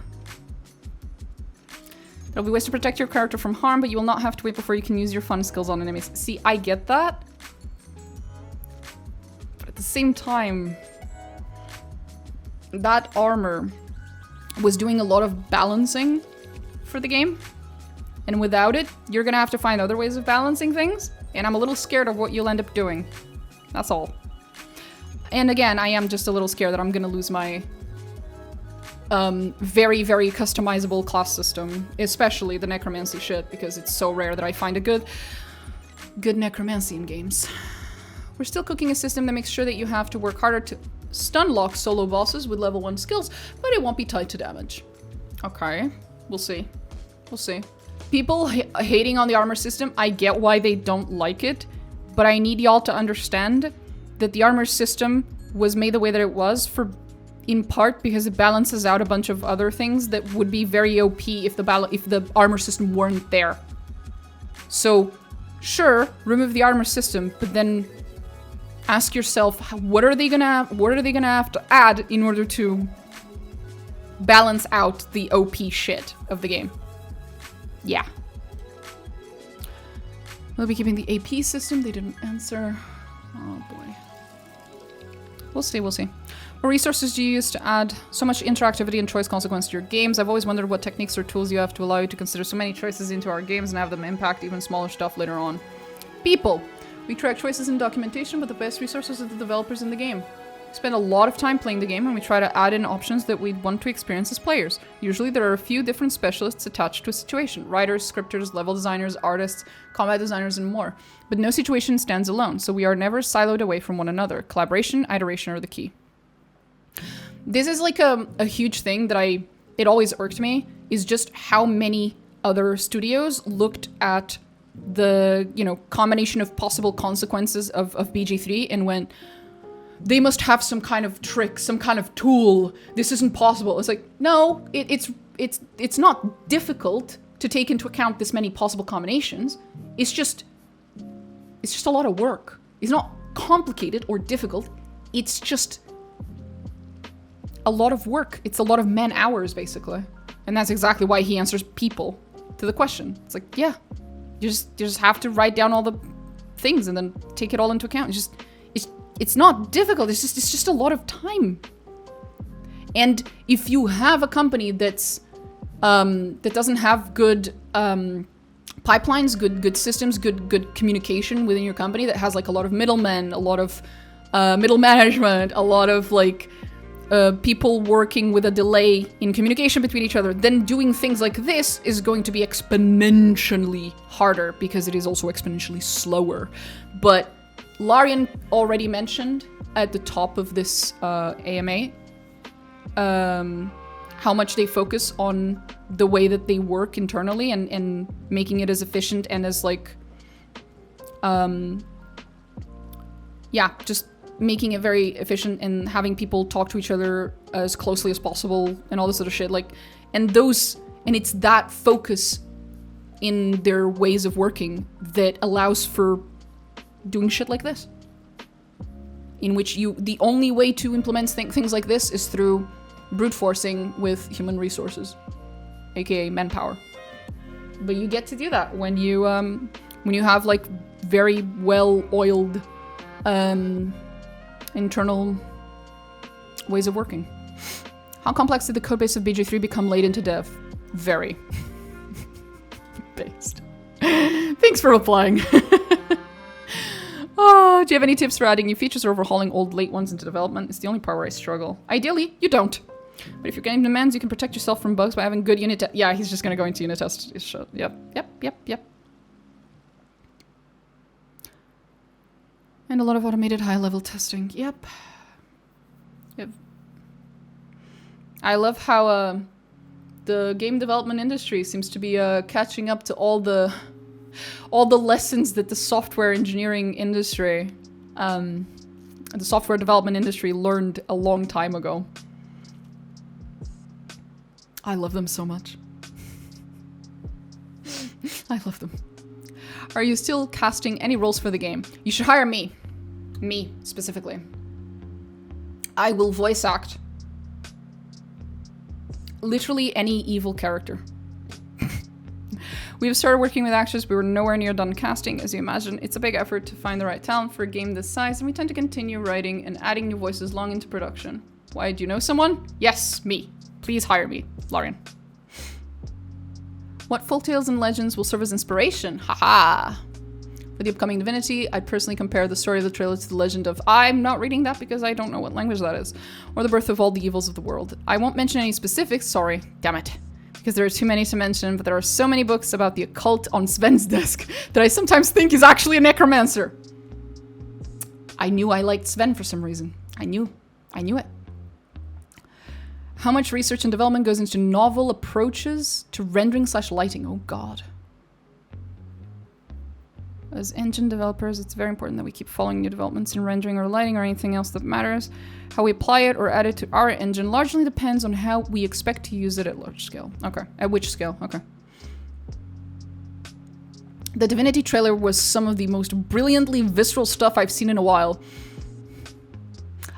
There'll be ways to protect your character from harm, but you will not have to wait before you can use your fun skills on enemies. See, I get that, but at the same time, that armor was doing a lot of balancing for the game. And without it, you're gonna have to find other ways of balancing things. And I'm a little scared of what you'll end up doing. That's all. And again, I am just a little scared that I'm gonna lose my very, very customizable class system. Especially the necromancy shit, because it's so rare that I find a good necromancy in games. We're still cooking a system that makes sure that you have to work harder to stun lock solo bosses with level 1 skills, but it won't be tied to damage. Okay, we'll see. We'll see. People hating on the armor system, I get why they don't like it, but I need y'all to understand that the armor system was made the way that it was in part because it balances out a bunch of other things that would be very OP if the armor system weren't there. So, sure, remove the armor system, but then ask yourself, what are they gonna have to add in order to balance out the OP shit of the game? Yeah. We'll be keeping the AP system. They didn't answer. Oh boy. We'll see, we'll see. What resources do you use to add so much interactivity and choice consequence to your games? I've always wondered what techniques or tools you have to allow you to consider so many choices into our games and have them impact even smaller stuff later on. People. We track choices in documentation, but the best resources are the developers in the game. We spend a lot of time playing the game and we try to add in options that we want to experience as players. Usually there are a few different specialists attached to a situation. Writers, scripters, level designers, artists, combat designers, and more. But no situation stands alone, so we are never siloed away from one another. Collaboration, iteration are the key. This is like a huge thing that it always irked me, is just how many other studios looked at the, you know, combination of possible consequences of BG3 and went, they must have some kind of trick, some kind of tool. This isn't possible. It's like, no, it's not difficult to take into account this many possible combinations. It's just a lot of work. It's not complicated or difficult. It's just a lot of work. It's a lot of man hours, basically. And that's exactly why he answers people to the question. It's like, yeah, you just have to write down all the things and then take it all into account. It's not difficult. It's just a lot of time. And if you have a company that's that doesn't have good pipelines, good systems, good communication within your company, that has like a lot of middlemen, a lot of middle management, a lot of like people working with a delay in communication between each other, then doing things like this is going to be exponentially harder because it is also exponentially slower. But Larian already mentioned at the top of this AMA how much they focus on the way that they work internally and making it as efficient and as like yeah, just making it very efficient and having people talk to each other as closely as possible and all this sort of shit. Like, and it's that focus in their ways of working that allows for doing shit like this. In which the only way to implement things like this is through brute forcing with human resources, aka manpower. But you get to do that when you have like very well-oiled internal ways of working. How complex did the codebase of BG3 become late into dev? Very. Based. Thanks for replying. Oh, do you have any tips for adding new features or overhauling old late ones into development? It's the only part where I struggle. Ideally, you don't. But if your game demands, you can protect yourself from bugs by having good unit test. Yeah, he's just gonna go into unit test. Yep. And a lot of automated high-level testing. Yep. I love how the game development industry seems to be catching up to all the lessons that the software engineering industry, the software development industry learned a long time ago. I love them so much. I love them. Are you still casting any roles for the game? You should hire me. Me, specifically. I will voice act literally any evil character. We have started working with actors, but we're nowhere near done casting. As you imagine, it's a big effort to find the right talent for a game this size, and we tend to continue writing and adding new voices long into production. Why, do you know someone? Yes, me. Please hire me, Larian. What folk tales and legends will serve as inspiration? Haha! For the upcoming Divinity, I'd personally compare the story of the trailer to the legend of... I'm not reading that because I don't know what language that is. Or the birth of all the evils of the world. I won't mention any specifics, sorry, damn it. Because there are too many to mention, but there are so many books about the occult on Sven's desk that I sometimes think he's actually a necromancer. I knew I liked Sven for some reason. I knew it. How much research and development goes into novel approaches to rendering / lighting? Oh god. As engine developers, it's very important that we keep following new developments in rendering or lighting or anything else that matters. How we apply it or add it to our engine largely depends on how we expect to use it at large scale. Okay. At which scale? Okay. The Divinity trailer was some of the most brilliantly visceral stuff I've seen in a while.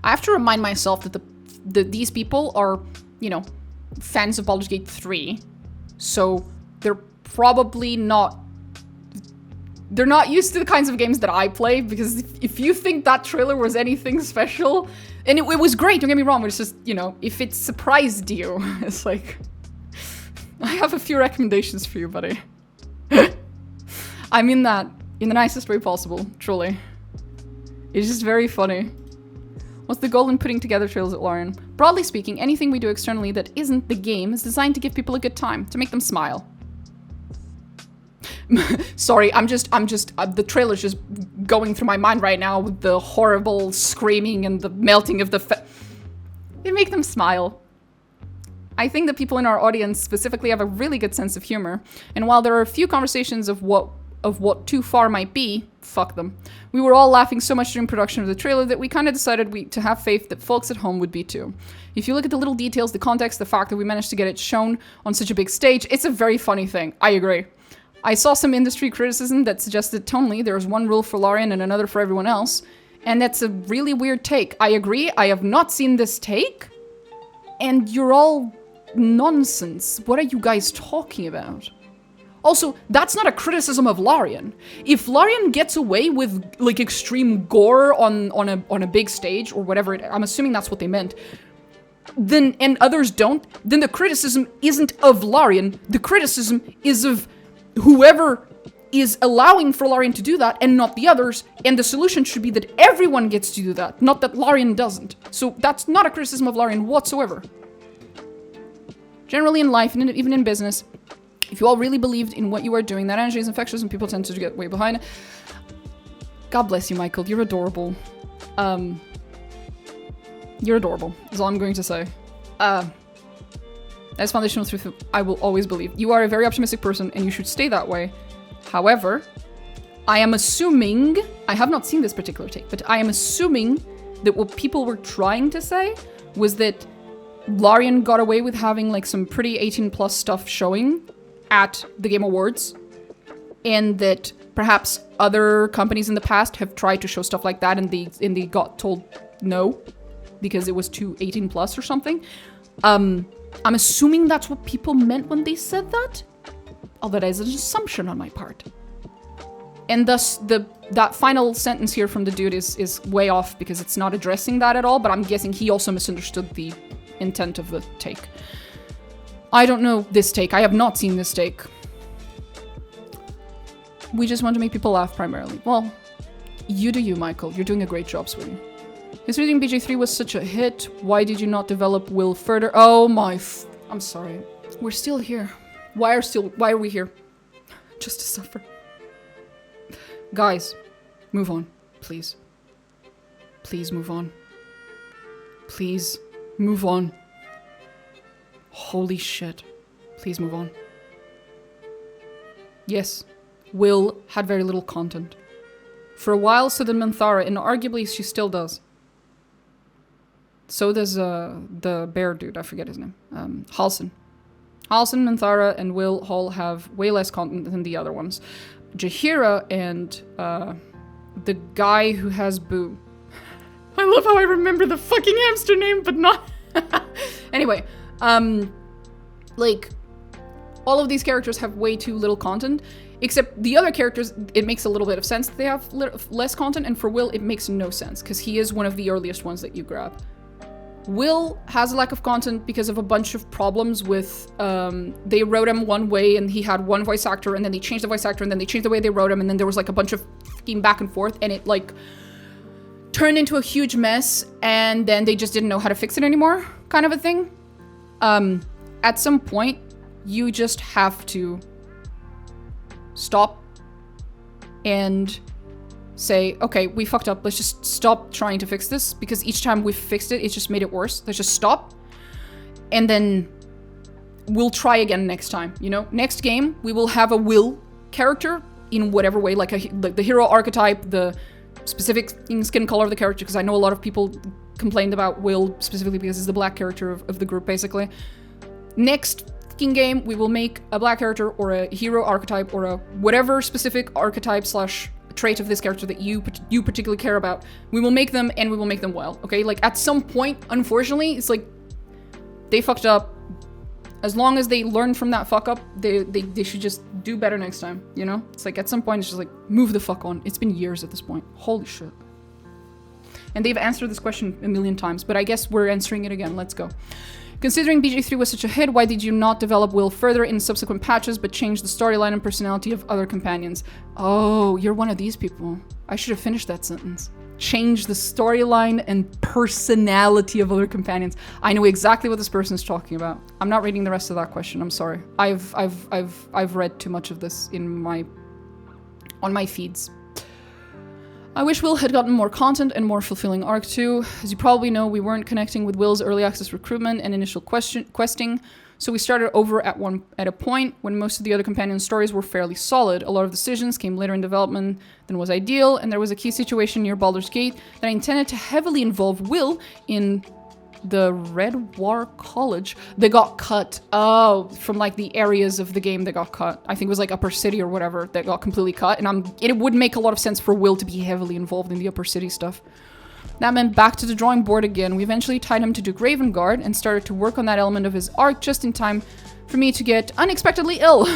I have to remind myself that these people are, you know, fans of Baldur's Gate 3, so they're probably not They're not used to the kinds of games that I play, because if you think that trailer was anything special, and it was great, don't get me wrong, but it's just, you know, if it surprised you, it's like, I have a few recommendations for you, buddy. I mean that in the nicest way possible, truly. It's just very funny. What's the goal in putting together trailers at Larian? Broadly speaking, anything we do externally that isn't the game is designed to give people a good time, to make them smile. Sorry, the trailer's just going through my mind right now with the horrible screaming and the melting of the They make them smile. I think that people in our audience specifically have a really good sense of humor, and while there are a few conversations of what too far might be, fuck them. We were all laughing so much during production of the trailer that we kind of decided to have faith that folks at home would be too. If you look at the little details, the context, the fact that we managed to get it shown on such a big stage, it's a very funny thing. I agree. I saw some industry criticism that suggested tonally there's one rule for Larian and another for everyone else, and that's a really weird take. I agree, I have not seen this take, and you're all nonsense. What are you guys talking about? Also, that's not a criticism of Larian. If Larian gets away with, like, extreme gore on a big stage, or whatever, I'm assuming that's what they meant, then, and others don't, then the criticism isn't of Larian, the criticism is of whoever is allowing for Larian to do that and not the others, and the solution should be that everyone gets to do that, not that Larian doesn't. So that's not a criticism of Larian whatsoever. Generally in life, and even in business, if you all really believed in what you are doing, that energy is infectious and people tend to get way behind. God bless you, Michael. You're adorable. You're adorable, is all I'm going to say. That's foundational truth I will always believe. You are a very optimistic person and you should stay that way. However, I am assuming, I have not seen this particular take, but I am assuming that what people were trying to say was that Larian got away with having like some pretty 18 plus stuff showing at the Game Awards, and that perhaps other companies in the past have tried to show stuff like that and they got told no because it was too 18 plus or something. I'm assuming that's what people meant when they said that, although that is an assumption on my part. And thus, that final sentence here from the dude is way off because it's not addressing that at all, but I'm guessing he also misunderstood the intent of the take. I don't know this take. I have not seen this take. We just want to make people laugh primarily. Well, you do you, Michael. You're doing a great job, sweetie. Considering BG3 was such a hit, why did you not develop Will further? Oh my I'm sorry. We're still here. Why are we here? Just to suffer. Guys, move on, please. Please move on. Please move on. Holy shit. Please move on. Yes, Will had very little content. For a while, so did Manthara, and arguably she still does. So does the bear dude, I forget his name. Halsin. Halsin, Manthara, and Will all have way less content than the other ones. Jaheira and the guy who has Boo. I love how I remember the fucking hamster name, but not... Anyway, like, all of these characters have way too little content, except the other characters, it makes a little bit of sense that they have less content, and for Will, it makes no sense, because he is one of the earliest ones that you grab. Will has a lack of content because of a bunch of problems with, they wrote him one way and he had one voice actor, and then they changed the voice actor, and then they changed the way they wrote him, and then there was like a bunch of fucking back and forth, and it like turned into a huge mess, and then they just didn't know how to fix it anymore, kind of a thing. At some point, you just have to stop and say, okay, we fucked up, let's just stop trying to fix this, because each time we've fixed it, it's just made it worse. Let's just stop, and then we'll try again next time, you know? Next game, we will have a Will character in whatever way, like the hero archetype, the specific skin color of the character, because I know a lot of people complained about Will specifically because he's the black character of the group, basically. Next game, we will make a black character or a hero archetype or a whatever specific archetype slash trait of this character that you particularly care about. We will make them, and we will make them well, okay? Like, at some point, unfortunately, it's like, they fucked up. As long as they learn from that fuck up, they should just do better next time, you know? It's like at some point it's just like, move the fuck on. It's been years at this point. Holy shit. And they've answered this question a million times, but I guess we're answering it again. Let's go. Considering BG3 was such a hit, why did you not develop Will further in subsequent patches but change the storyline and personality of other companions? Oh, you're one of these people. I should have finished that sentence. Change the storyline and personality of other companions. I know exactly what this person is talking about. I'm not reading the rest of that question. I'm sorry. I've read too much of this on my feeds. I wish Will had gotten more content and more fulfilling arc too. As you probably know, we weren't connecting with Will's early access recruitment and initial questing, so we started over at a point when most of the other companion stories were fairly solid. A lot of decisions came later in development than was ideal, and there was a key situation near Baldur's Gate that I intended to heavily involve Will in the Red War College that got cut. Oh, from like the areas of the game that got cut. I think it was like Upper City or whatever that got completely cut, and it would make a lot of sense for Will to be heavily involved in the Upper City stuff. That meant back to the drawing board again. We eventually tied him to Duke Ravengard and started to work on that element of his arc just in time for me to get unexpectedly ill.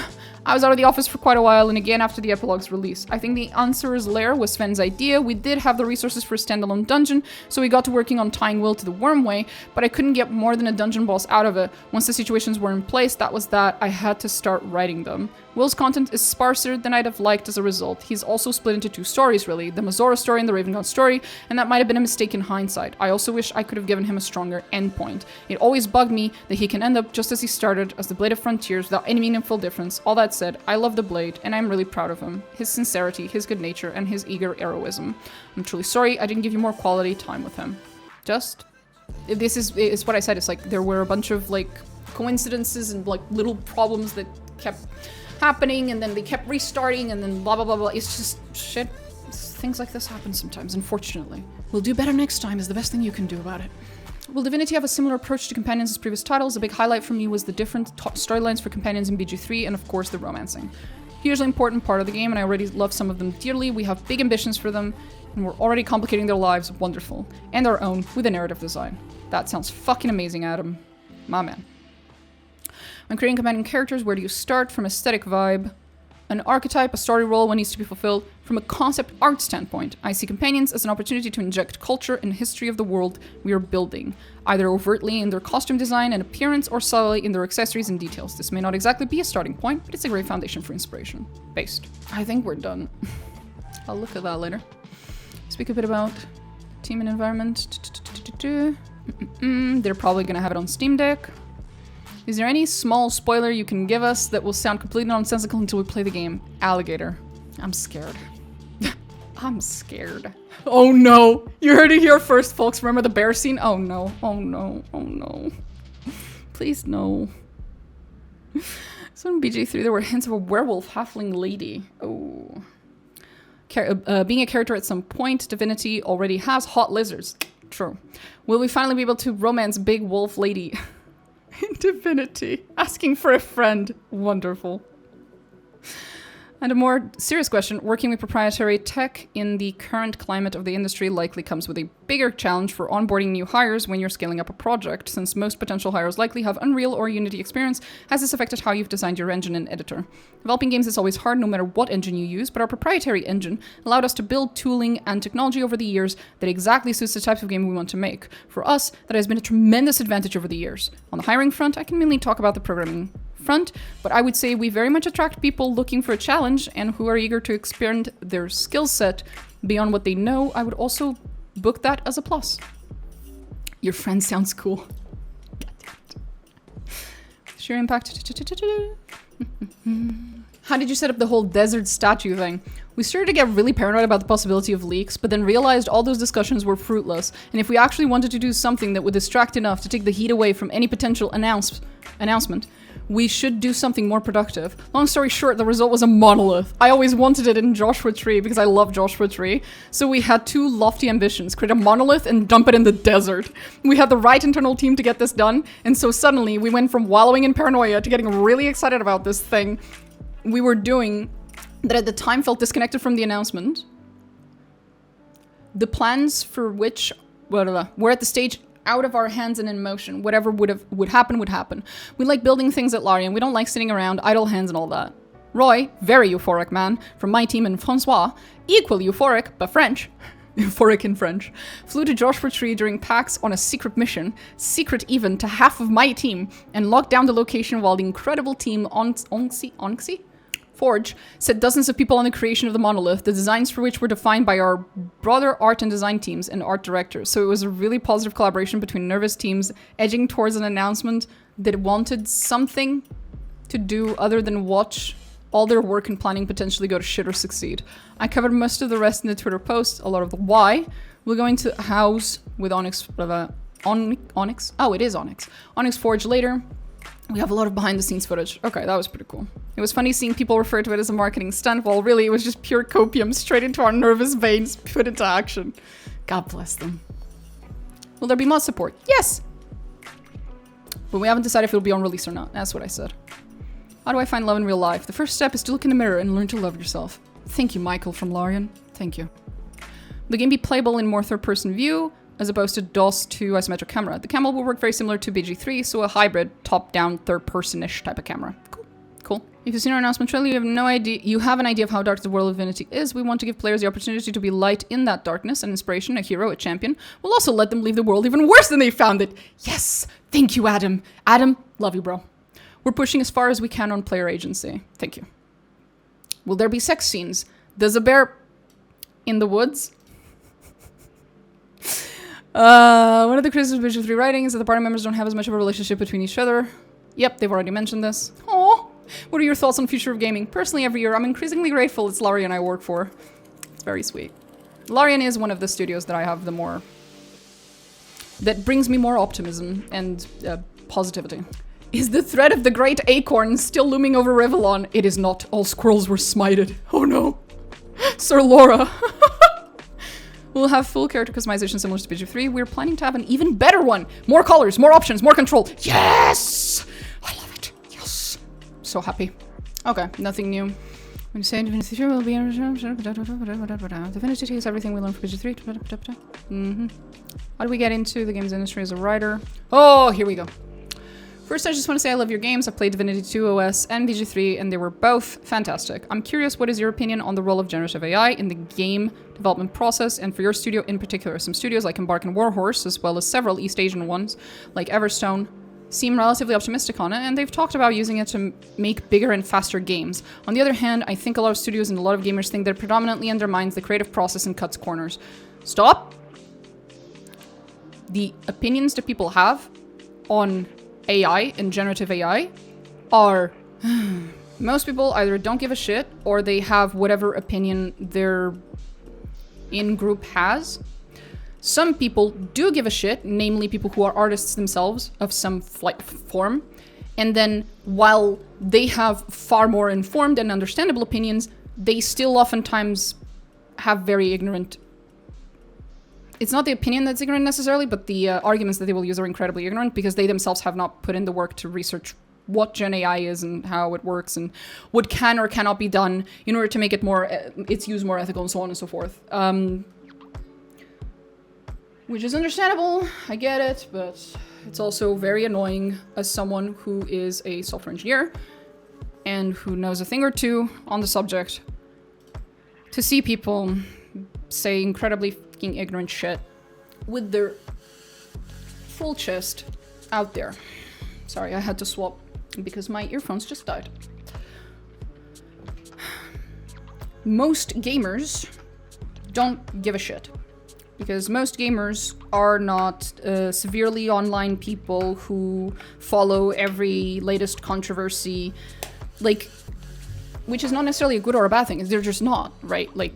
I was out of the office for quite a while, and again after the epilogue's release. I think the Answer's Lair was Sven's idea. We did have the resources for a standalone dungeon, so we got to working on tying Will to the Wormway, but I couldn't get more than a dungeon boss out of it. Once the situations were in place, that was that. I had to start writing them. Will's content is sparser than I'd have liked as a result. He's also split into two stories, really. The Mazora story and the Ravengard story, and that might have been a mistake in hindsight. I also wish I could have given him a stronger endpoint. It always bugged me that he can end up just as he started, as the Blade of Frontiers, without any meaningful difference. All that said, I love the Blade, and I'm really proud of him. His sincerity, his good nature, and his eager heroism. I'm truly sorry I didn't give you more quality time with him. This is what I said. It's like there were a bunch of like coincidences and like little problems that kept happening, and then they kept restarting, and then blah blah blah blah. It's just shit. Things like this happen sometimes, unfortunately. We'll do better next time is the best thing you can do about it. Will Divinity have a similar approach to companions as previous titles? A big highlight for me was the different storylines for companions in BG3, and of course the romancing. Hugely important part of the game, and I already love some of them dearly. We have big ambitions for them, and we're already complicating their lives wonderful. And our own, with a narrative design. That sounds fucking amazing, Adam. My man. When creating companion characters, where do you start? From aesthetic vibe, an archetype, a story role, what needs to be fulfilled. From a concept art standpoint, I see companions as an opportunity to inject culture and history of the world we are building, either overtly in their costume design and appearance or subtly in their accessories and details. This may not exactly be a starting point, but it's a great foundation for inspiration. Based. I think we're done. I'll look at that later. Speak a bit about team and environment. They're probably gonna have it on Steam Deck. Is there any small spoiler you can give us that will sound completely nonsensical until we play the game? Alligator. I'm scared. I'm scared. Oh no! You heard it here first, folks. Remember the bear scene? Oh no. Oh no. Oh no. Please no. So in BG3 there were hints of a werewolf halfling lady. Oh. Being a character at some point, Divinity already has hot lizards. True. Will we finally be able to romance big wolf lady? Divinity. Asking for a friend. Wonderful. And a more serious question, working with proprietary tech in the current climate of the industry likely comes with a bigger challenge for onboarding new hires when you're scaling up a project. Since most potential hires likely have Unreal or Unity experience, has this affected how you've designed your engine and editor? Developing games is always hard no matter what engine you use, but our proprietary engine allowed us to build tooling and technology over the years that exactly suits the types of game we want to make. For us, that has been a tremendous advantage over the years. On the hiring front, I can mainly talk about the programming front, but I would say we very much attract people looking for a challenge and who are eager to expand their skill set beyond what they know. I would also book that as a plus. Your friend sounds cool. Sheer impact. How did you set up the whole desert statue thing? We started to get really paranoid about the possibility of leaks, but then realized all those discussions were fruitless, and if we actually wanted to do something that would distract enough to take the heat away from any potential announcement, we should do something more productive. Long story short, the result was a monolith. I always wanted it in Joshua Tree because I love Joshua Tree. So we had two lofty ambitions, create a monolith and dump it in the desert. We had the right internal team to get this done, and so suddenly we went from wallowing in paranoia to getting really excited about this thing we were doing that at the time felt disconnected from the announcement. The plans for which were at the stage out of our hands and in motion. Whatever would happen would happen. We like building things at Larian. We don't like sitting around, idle hands and all that. Roy, very euphoric man, from my team, and Francois, equal euphoric, but French. Euphoric in French. Flew to Joshua Tree during PAX on a secret mission, secret even to half of my team, and locked down the location while the incredible team Onyxy Forge set dozens of people on the creation of the monolith, the designs for which were defined by our brother art and design teams and art directors. So it was a really positive collaboration between nervous teams edging towards an announcement that wanted something to do other than watch all their work and planning potentially go to shit or succeed. I covered most of the rest in the Twitter post, a lot of the why. We're going to house with Onyx, Onyx? Oh, it is Onyx. Onyx Forge later. We have a lot of behind the scenes footage. Okay, that was pretty cool. It was funny seeing people refer to it as a marketing stunt, while really it was just pure copium straight into our nervous veins put into action. God bless them. Will there be mod support? Yes! But we haven't decided if it'll be on release or not. That's what I said. How do I find love in real life? The first step is to look in the mirror and learn to love yourself. Thank you, Michael from Larian. Thank you. The game be playable in more third-person view, as opposed to DOS 2 isometric camera. The camera will work very similar to BG3, so a hybrid top-down third-person-ish type of camera. Cool. Cool. If you've seen our announcement trailer, you have an idea of how dark the world of Divinity is. We want to give players the opportunity to be light in that darkness, an inspiration, a hero, a champion. We'll also let them leave the world even worse than they found it. Yes! Thank you, Adam. Adam, love you, bro. We're pushing as far as we can on player agency. Thank you. Will there be sex scenes? There's a bear in the woods. One of the criticisms of BG3 writing is that the party members don't have as much of a relationship between each other. Yep, they've already mentioned this. Aww. What are your thoughts on future of gaming? Personally, every year, I'm increasingly grateful it's Larian I work for. It's very sweet. Larian is one of the studios that I have the more... that brings me more optimism and positivity. Is the threat of the Great Acorn still looming over Revlon? It is not. All squirrels were smited. Oh no. Sir Laura. We'll have full character customization similar to BG3. We're planning to have an even better one. More colors, more options, more control. Yes! I love it. Yes. So happy. Okay, nothing new. When you say Divinity 2 will be... Divinity 2 is everything we learned from BG3. How do we get into the games industry as a writer? Oh, here we go. First, I just want to say I love your games. I played Divinity 2 OS and BG3, and they were both fantastic. I'm curious, what is your opinion on the role of generative AI in the game development process, and for your studio in particular? Some studios like Embark and Warhorse, as well as several East Asian ones, like Everstone, seem relatively optimistic on it, and they've talked about using it to make bigger and faster games. On the other hand, I think a lot of studios and a lot of gamers think that it predominantly undermines the creative process and cuts corners. Stop! The opinions that people have on AI and generative AI are... most people either don't give a shit or they have whatever opinion their in-group has. Some people do give a shit, namely people who are artists themselves of some form. And then while they have far more informed and understandable opinions, they still oftentimes have very ignorant... It's not the opinion that's ignorant necessarily, but the arguments that they will use are incredibly ignorant because they themselves have not put in the work to research what Gen AI is and how it works and what can or cannot be done in order to make it more, its use more ethical and so on and so forth. Which is understandable, I get it, but it's also very annoying as someone who is a software engineer and who knows a thing or two on the subject to see people say incredibly fucking ignorant shit with their full chest out there. Sorry, I had to swap because my earphones just died. Most gamers don't give a shit. Because most gamers are not severely online people who follow every latest controversy, like, which is not necessarily a good or a bad thing. They're just not, right? Like,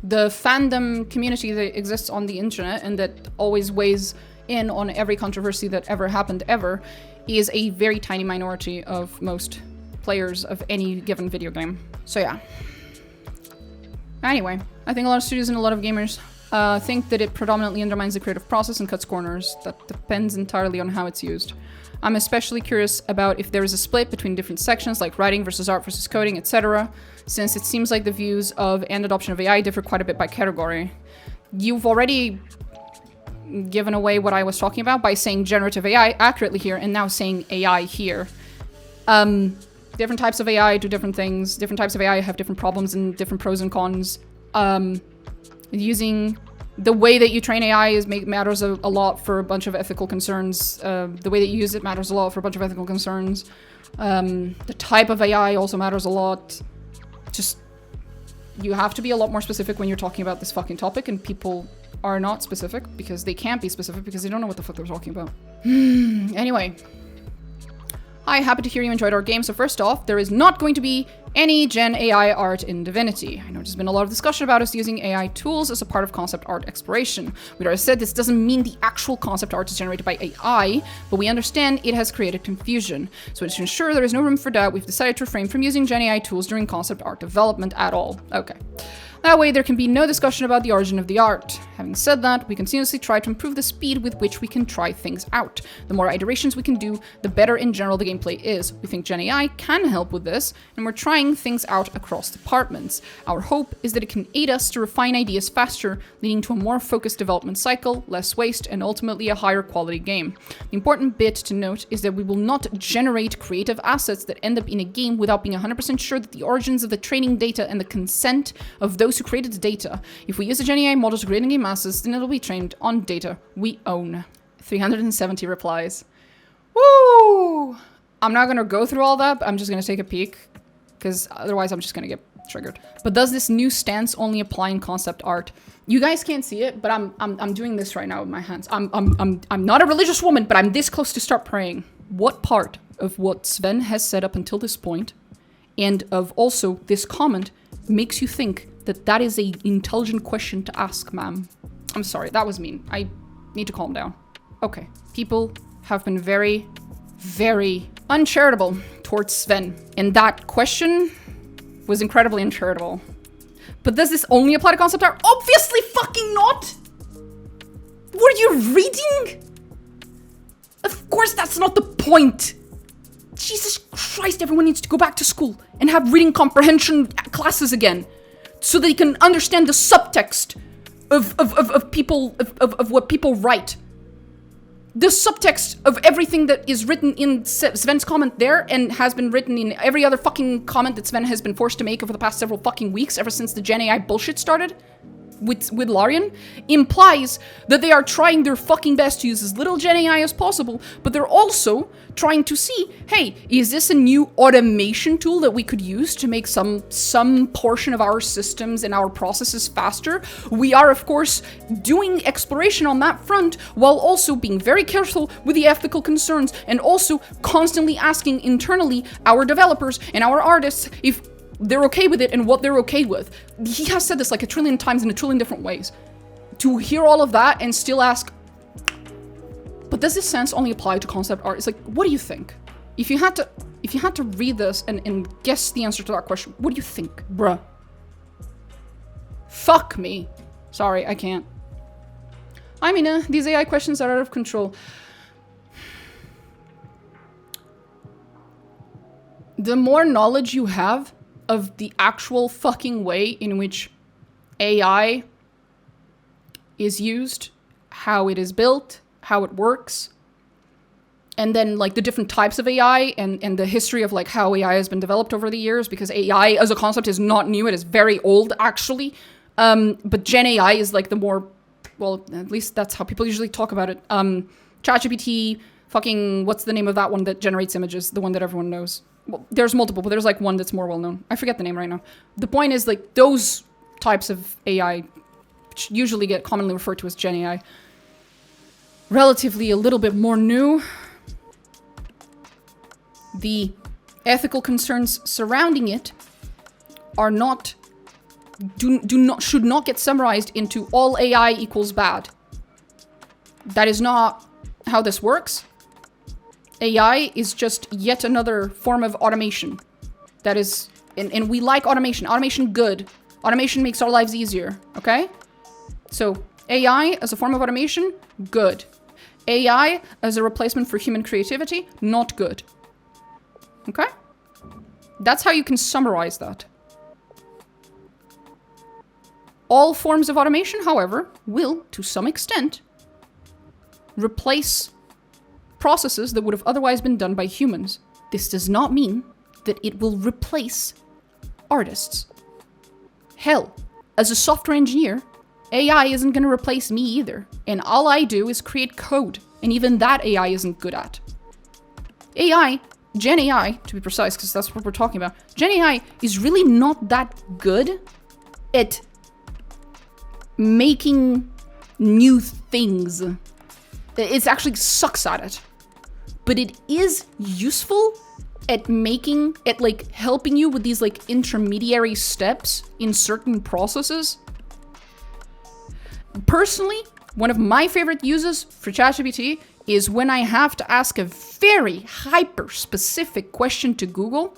the fandom community that exists on the internet and that always weighs in on every controversy that ever happened ever is a very tiny minority of most players of any given video game. So yeah. Anyway, I think a lot of studios and a lot of gamers think that it predominantly undermines the creative process and cuts corners. That depends entirely on how it's used. I'm especially curious about if there is a split between different sections, like writing versus art versus coding, etc., since it seems like the views of and adoption of AI differ quite a bit by category. You've already given away what I was talking about by saying generative AI accurately here and now saying AI here. The different types of AI do different things. Different types of AI have different problems and different pros and cons. Using the way that you train AI matters a lot for a bunch of ethical concerns. The way that you use it matters a lot for a bunch of ethical concerns. The type of AI also matters a lot. Just, you have to be a lot more specific when you're talking about this fucking topic, and people are not specific because they can't be specific because they don't know what the fuck they're talking about. Anyway. Hi, happy to hear you enjoyed our game. So first off, there is not going to be any Gen AI art in Divinity. I know there's been a lot of discussion about us using AI tools as a part of concept art exploration. We already said this doesn't mean the actual concept art is generated by AI, but we understand it has created confusion. So to ensure there is no room for doubt, we've decided to refrain from using Gen AI tools during concept art development at all. Okay. That way there can be no discussion about the origin of the art. Having said that, we continuously try to improve the speed with which we can try things out. The more iterations we can do, the better in general the gameplay is. We think Gen AI can help with this, and we're trying things out across departments. Our hope is that it can aid us to refine ideas faster, leading to a more focused development cycle, less waste, and ultimately a higher quality game. The important bit to note is that we will not generate creative assets that end up in a game without being 100% sure that the origins of the training data and the consent of those who created the data. If we use the Gen AI model to create game masses, then it'll be trained on data we own. 370 replies. Woo! I'm not gonna go through all that, but I'm just gonna take a peek, because otherwise I'm just gonna get triggered. But does this new stance only apply in concept art? You guys can't see it, but I'm doing this right now with my hands. I'm not a religious woman, but I'm this close to start praying. What part of what Sven has said up until this point, and of also this comment, makes you think that that is an intelligent question to ask, ma'am? I'm sorry, that was mean. I need to calm down. Okay, people have been very, very uncharitable towards Sven. And that question was incredibly uncharitable. But does this only apply to concept art? Obviously fucking not! What are you reading? Of course that's not the point! Jesus Christ, everyone needs to go back to school and have reading comprehension classes again, so they can understand the subtext of what people write. The subtext of everything that is written in Sven's comment there, and has been written in every other fucking comment that Sven has been forced to make over the past several fucking weeks, ever since the Gen AI bullshit started with Larian, implies that they are trying their fucking best to use as little Gen AI as possible, but they're also trying to see, hey, is this a new automation tool that we could use to make some portion of our systems and our processes faster? We are, of course, doing exploration on that front, while also being very careful with the ethical concerns, and also constantly asking internally our developers and our artists if they're okay with it and what they're okay with. He has said this like a trillion times in a trillion different ways. To hear all of that and still ask, but does this sense only apply to concept art? It's like, what do you think? If you had to read this and guess the answer to that question, what do you think, bruh? Fuck me. Sorry, I can't. I mean, these AI questions are out of control. The more knowledge you have of the actual fucking way in which AI is used, how it is built, how it works, and then like the different types of AI and the history of like how AI has been developed over the years, because AI as a concept is not new, it is very old actually. But Gen AI is like the more, well, at least that's how people usually talk about it. ChatGPT, fucking, what's the name of that one that generates images? The one that everyone knows. Well, there's multiple, but there's like one that's more well-known. I forget the name right now. The point is like those types of AI usually get commonly referred to as Gen AI. Relatively a little bit more new. The ethical concerns surrounding it are not, should not get summarized into all AI equals bad. That is not how this works. AI is just yet another form of automation. That is, and we like automation. Automation good. Automation makes our lives easier, okay? So, AI as a form of automation, good. AI as a replacement for human creativity, not good. Okay? That's how you can summarize that. All forms of automation, however, will, to some extent, replace processes that would have otherwise been done by humans. This does not mean that it will replace artists. Hell, as a software engineer, AI isn't going to replace me either. And all I do is create code. And even that AI isn't good at. AI, Gen AI, to be precise, because that's what we're talking about. Gen AI is really not that good at making new things. It actually sucks at it. But it is useful at like helping you with these like intermediary steps in certain processes. Personally, one of my favorite uses for ChatGPT is when I have to ask a very hyper-specific question to Google,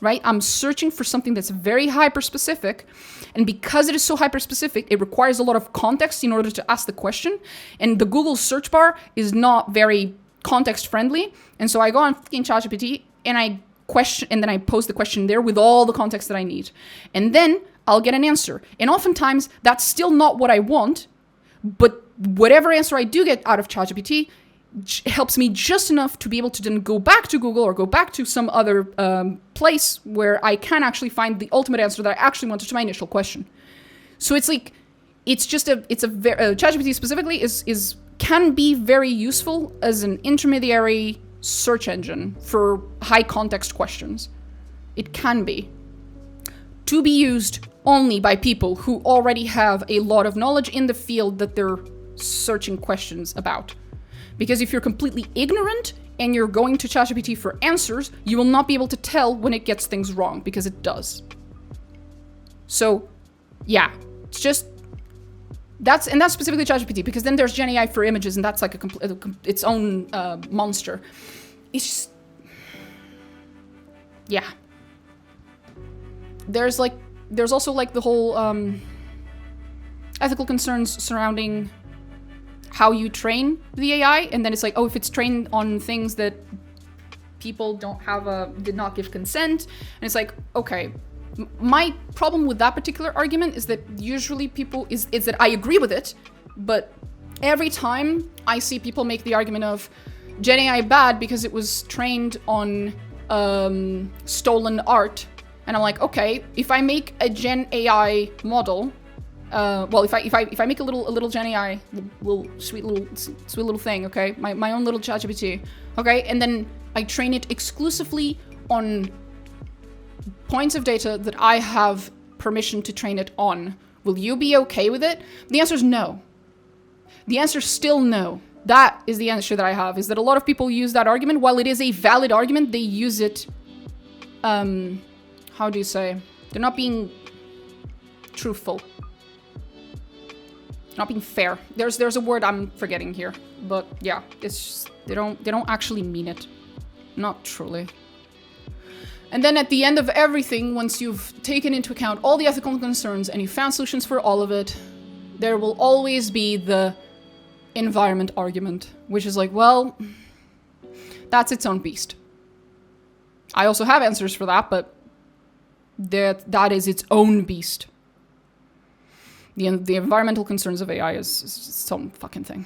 right? I'm searching for something that's very hyper-specific, and because it is so hyper-specific, it requires a lot of context in order to ask the question, and the Google search bar is not very context-friendly, and so I go on fucking ChatGPT, and I question, and then I pose the question there with all the context that I need, and then I'll get an answer. And oftentimes, that's still not what I want, but whatever answer I do get out of ChatGPT helps me just enough to be able to then go back to Google or go back to some other place where I can actually find the ultimate answer that I actually wanted to my initial question. So it's like, ChatGPT specifically can be very useful as an intermediary search engine for high context questions. It can be. To be used only by people who already have a lot of knowledge in the field that they're searching questions about. Because if you're completely ignorant and you're going to ChatGPT for answers, you will not be able to tell when it gets things wrong, because it does. So, yeah, it's just... That's specifically ChatGPT, because then there's Gen AI for images, and that's like its own monster. It's just... Yeah. There's also like the whole ethical concerns surrounding how you train the AI, and then it's like, oh, if it's trained on things that people did not give consent, and it's like, okay, my problem with that particular argument is that usually is that I agree with it, but every time I see people make the argument of Gen AI bad because it was trained on stolen art, and I'm like, okay, if I make a Gen AI model, if I make a little Gen AI, sweet little thing, okay, my own little ChatGPT, okay, and then I train it exclusively on points of data that I have permission to train it on, will you be okay with it? The answer is no. The answer is still no. That is the answer that I have, is that a lot of people use that argument. While it is a valid argument, they use it, how do you say? They're not being truthful. Not being fair. There's a word I'm forgetting here, but yeah, it's just, they don't actually mean it. Not truly. And then at the end of everything, once you've taken into account all the ethical concerns and you found solutions for all of it, there will always be the environment argument, which is like, well, that's its own beast. I also have answers for that, but that is its own beast. The environmental concerns of AI is some fucking thing.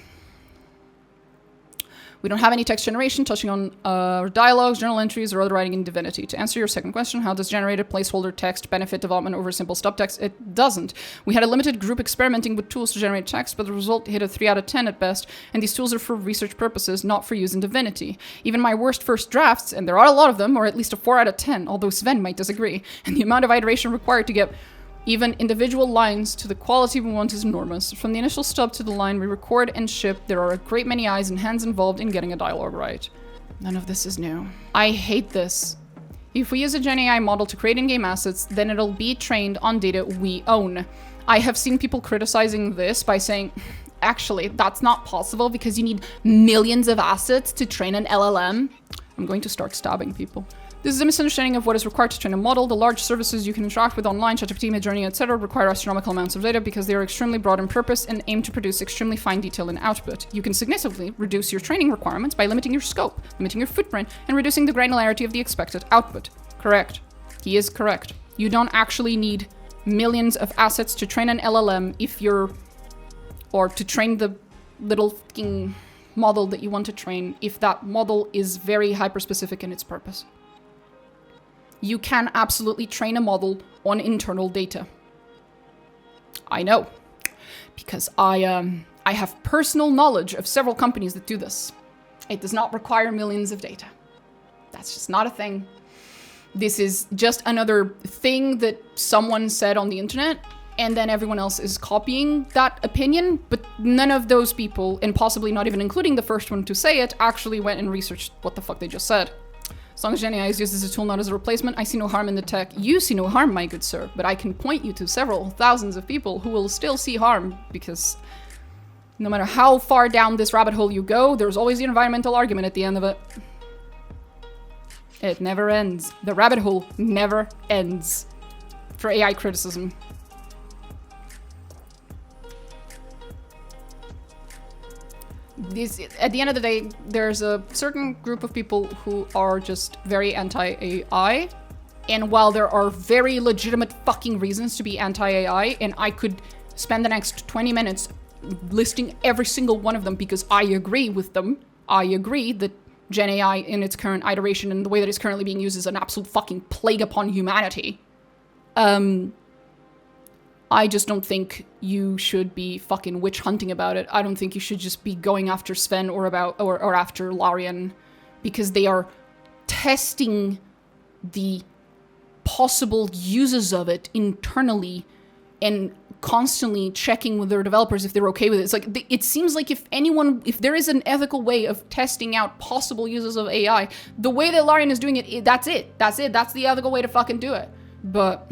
We don't have any text generation touching on dialogues, journal entries, or other writing in Divinity. To answer your second question, how does generated placeholder text benefit development over simple stub text? It doesn't. We had a limited group experimenting with tools to generate text, but the result hit a 3 out of 10 at best, and these tools are for research purposes, not for use in Divinity. Even my worst first drafts, and there are a lot of them, are at least a 4 out of 10, although Sven might disagree, and the amount of iteration required to get even individual lines to the quality we want is enormous. From the initial stub to the line we record and ship, there are a great many eyes and hands involved in getting a dialogue right. None of this is new. I hate this. If we use a Gen AI model to create in-game assets, then it'll be trained on data we own. I have seen people criticizing this by saying, actually, that's not possible because you need millions of assets to train an LLM. I'm going to start stabbing people. This is a misunderstanding of what is required to train a model. The large services you can interact with online, ChatGPT, Midjourney, etc. require astronomical amounts of data because they are extremely broad in purpose and aim to produce extremely fine detail in output. You can significantly reduce your training requirements by limiting your scope, limiting your footprint, and reducing the granularity of the expected output. Correct. He is correct. You don't actually need millions of assets to train an LLM or to train the little fucking model that you want to train if that model is very hyper-specific in its purpose. You can absolutely train a model on internal data. I know, because I have personal knowledge of several companies that do this. It does not require millions of data. That's just not a thing. This is just another thing that someone said on the internet, and then everyone else is copying that opinion, but none of those people, and possibly not even including the first one to say it, actually went and researched what the fuck they just said. As long as GenAI is used as a tool, not as a replacement, I see no harm in the tech. You see no harm, my good sir, but I can point you to several thousands of people who will still see harm, because no matter how far down this rabbit hole you go, there's always the environmental argument at the end of it. It never ends. The rabbit hole never ends for AI criticism. At the end of the day, there's a certain group of people who are just very anti-AI. And while there are very legitimate fucking reasons to be anti-AI, and I could spend the next 20 minutes listing every single one of them because I agree with them. I agree that Gen AI in its current iteration and the way that it's currently being used is an absolute fucking plague upon humanity. I just don't think you should be fucking witch hunting about it. I don't think you should just be going after Sven or after Larian, because they are testing the possible uses of it internally and constantly checking with their developers if they're okay with it. It's like, it seems like if there is an ethical way of testing out possible uses of AI, the way that Larian is doing it, that's it. That's the ethical way to fucking do it. But,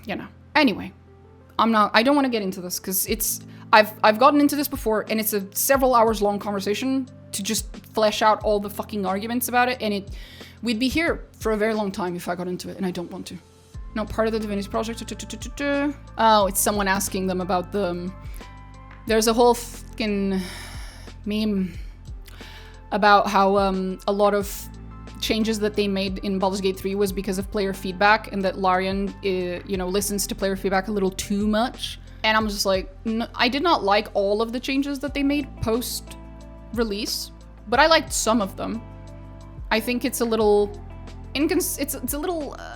you know, anyway. I don't want to get into this because I've gotten into this before and it's a several hours long conversation to just flesh out all the fucking arguments about it, and we'd be here for a very long time if I got into it, and I don't want to. No, part of the Divinity project. Oh, it's someone asking them about there's a whole fucking meme about how a lot of changes that they made in Baldur's Gate 3 was because of player feedback, and that Larian, listens to player feedback a little too much. And I'm just like, no, I did not like all of the changes that they made post-release, but I liked some of them. I think it's a little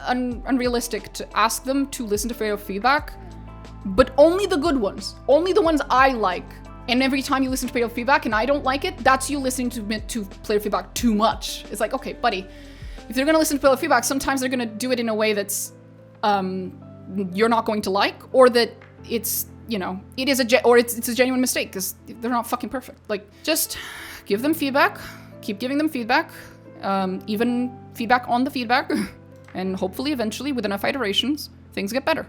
unrealistic to ask them to listen to player feedback, but only the good ones, only the ones I like. And every time you listen to player feedback and I don't like it, that's you listening to player feedback too much. It's like, okay, buddy, if they're gonna listen to player feedback, sometimes they're gonna do it in a way that's you're not going to like, or that it's, it's a genuine mistake, because they're not fucking perfect. Like, just give them feedback, keep giving them feedback, even feedback on the feedback, and hopefully eventually with enough iterations, things get better.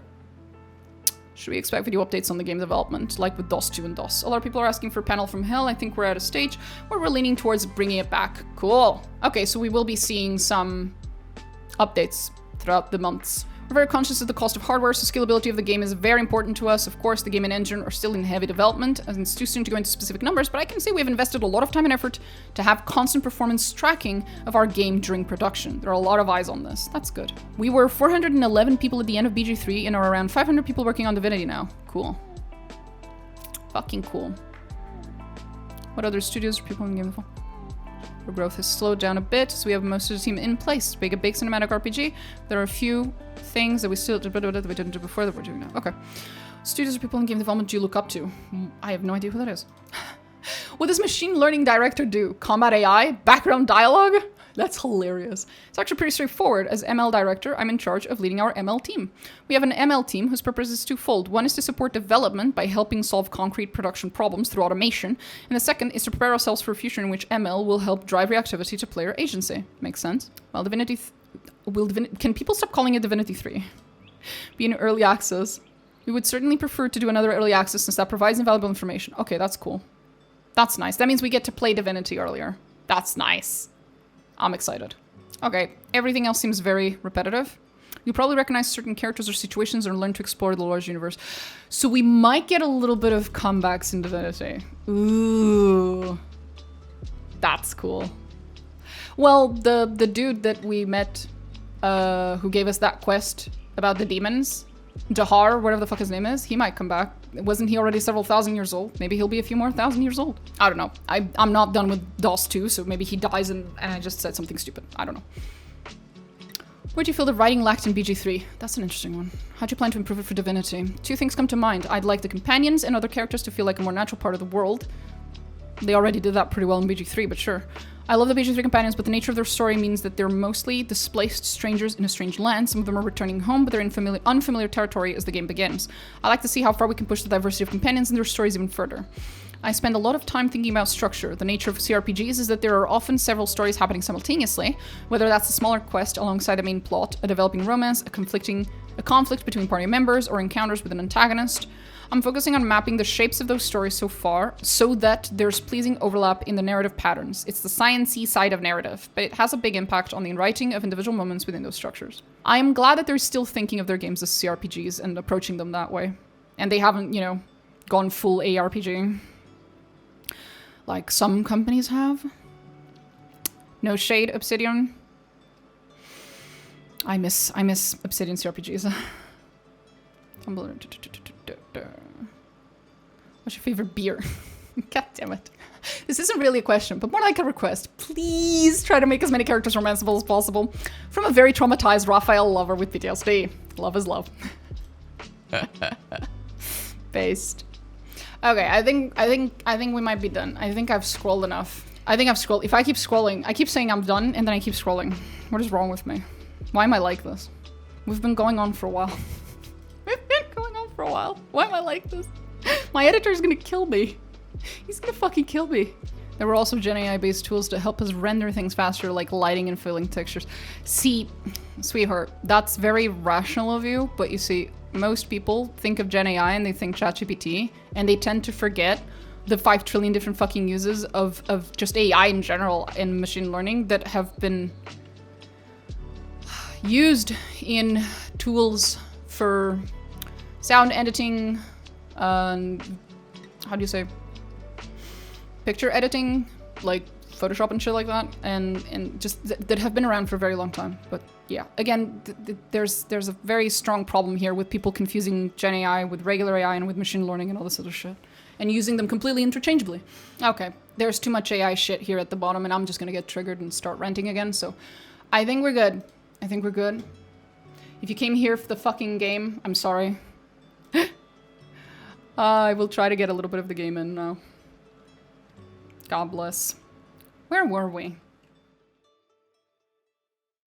Should we expect video updates on the game development, like with DOS 2 and DOS? A lot of people are asking for Panel from Hell. I think we're at a stage where we're leaning towards bringing it back. Cool. Okay, so we will be seeing some updates throughout the months. We're very conscious of the cost of hardware, so scalability of the game is very important to us. Of course, the game and engine are still in heavy development, and it's too soon to go into specific numbers, but I can say we've invested a lot of time and effort to have constant performance tracking of our game during production. There are a lot of eyes on this. That's good. We were 411 people at the end of BG3 and are around 500 people working on Divinity now. Cool. Fucking cool. What other studios are people in the game? Our growth has slowed down a bit, so we have most of the team in place. Big cinematic RPG. There are a few things that we didn't do before that we're doing now. Okay. Studios or people in game development do you look up to? I have no idea who that is. What does machine learning director do? Combat AI? Background dialogue? That's hilarious. It's actually pretty straightforward. As ML director, I'm in charge of leading our ML team. We have an ML team whose purpose is twofold. One is to support development by helping solve concrete production problems through automation, and the second is to prepare ourselves for a future in which ML will help drive reactivity to player agency. Makes sense? Well, Divinity... Can people stop calling it Divinity 3? Be in early access. We would certainly prefer to do another early access since that provides invaluable information. Okay, that's cool. That's nice. That means we get to play Divinity earlier. That's nice. I'm excited. Okay, everything else seems very repetitive. You probably recognize certain characters or situations or learn to explore the large universe. So we might get a little bit of comebacks in Divinity. Ooh. That's cool. Well, the dude that we met, who gave us that quest about the demons, Dahar, whatever the fuck his name is, he might come back. Wasn't he already several thousand years old? Maybe he'll be a few more thousand years old. I don't know. I'm not done with DOS 2, so maybe he dies and I just said something stupid. I don't know. Where do you feel the writing lacked in BG3? That's an interesting one. How do you plan to improve it for Divinity? Two things come to mind. I'd like the companions and other characters to feel like a more natural part of the world. They already did that pretty well in BG3, but sure. I love the BG3 companions, but the nature of their story means that they're mostly displaced strangers in a strange land. Some of them are returning home, but they're in unfamiliar territory as the game begins. I like to see how far we can push the diversity of companions and their stories even further. I spend a lot of time thinking about structure. The nature of CRPGs is that there are often several stories happening simultaneously, whether that's a smaller quest alongside the main plot, a developing romance, a conflict between party members, or encounters with an antagonist. I'm focusing on mapping the shapes of those stories so far, so that there's pleasing overlap in the narrative patterns. It's the science-y side of narrative, but it has a big impact on the writing of individual moments within those structures. I am glad that they're still thinking of their games as CRPGs and approaching them that way. And they haven't, you know, gone full ARPG. Like some companies have. No shade, Obsidian. I miss Obsidian CRPGs. What's your favorite beer? God damn it. This isn't really a question, but more like a request. Please try to make as many characters romanceable as possible. From a very traumatized Raphael lover with PTSD. Love is love. Based. Okay, I think we might be done. I think I've scrolled enough. If I keep scrolling, I keep saying I'm done and then I keep scrolling. What is wrong with me? Why am I like this? We've been going on for a while. Why am I like this? My editor's gonna kill me. He's gonna fucking kill me. There were also Gen AI based tools to help us render things faster, like lighting and filling textures. See, sweetheart, that's very rational of you, but you see, most people think of Gen AI and they think ChatGPT, and they tend to forget the 5 trillion different fucking uses of just AI in general and machine learning that have been used in tools for sound editing, how do you say, picture editing, like Photoshop and shit like that, and just that have been around for a very long time. But yeah, again, there's a very strong problem here with people confusing Gen AI with regular AI and with machine learning and all this other shit, and using them completely interchangeably. Okay, there's too much AI shit here at the bottom, and I'm just gonna get triggered and start ranting again, so I think we're good. I think we're good. If you came here for the fucking game, I'm sorry. I will try to get a little bit of the game in now. God bless. Where were we?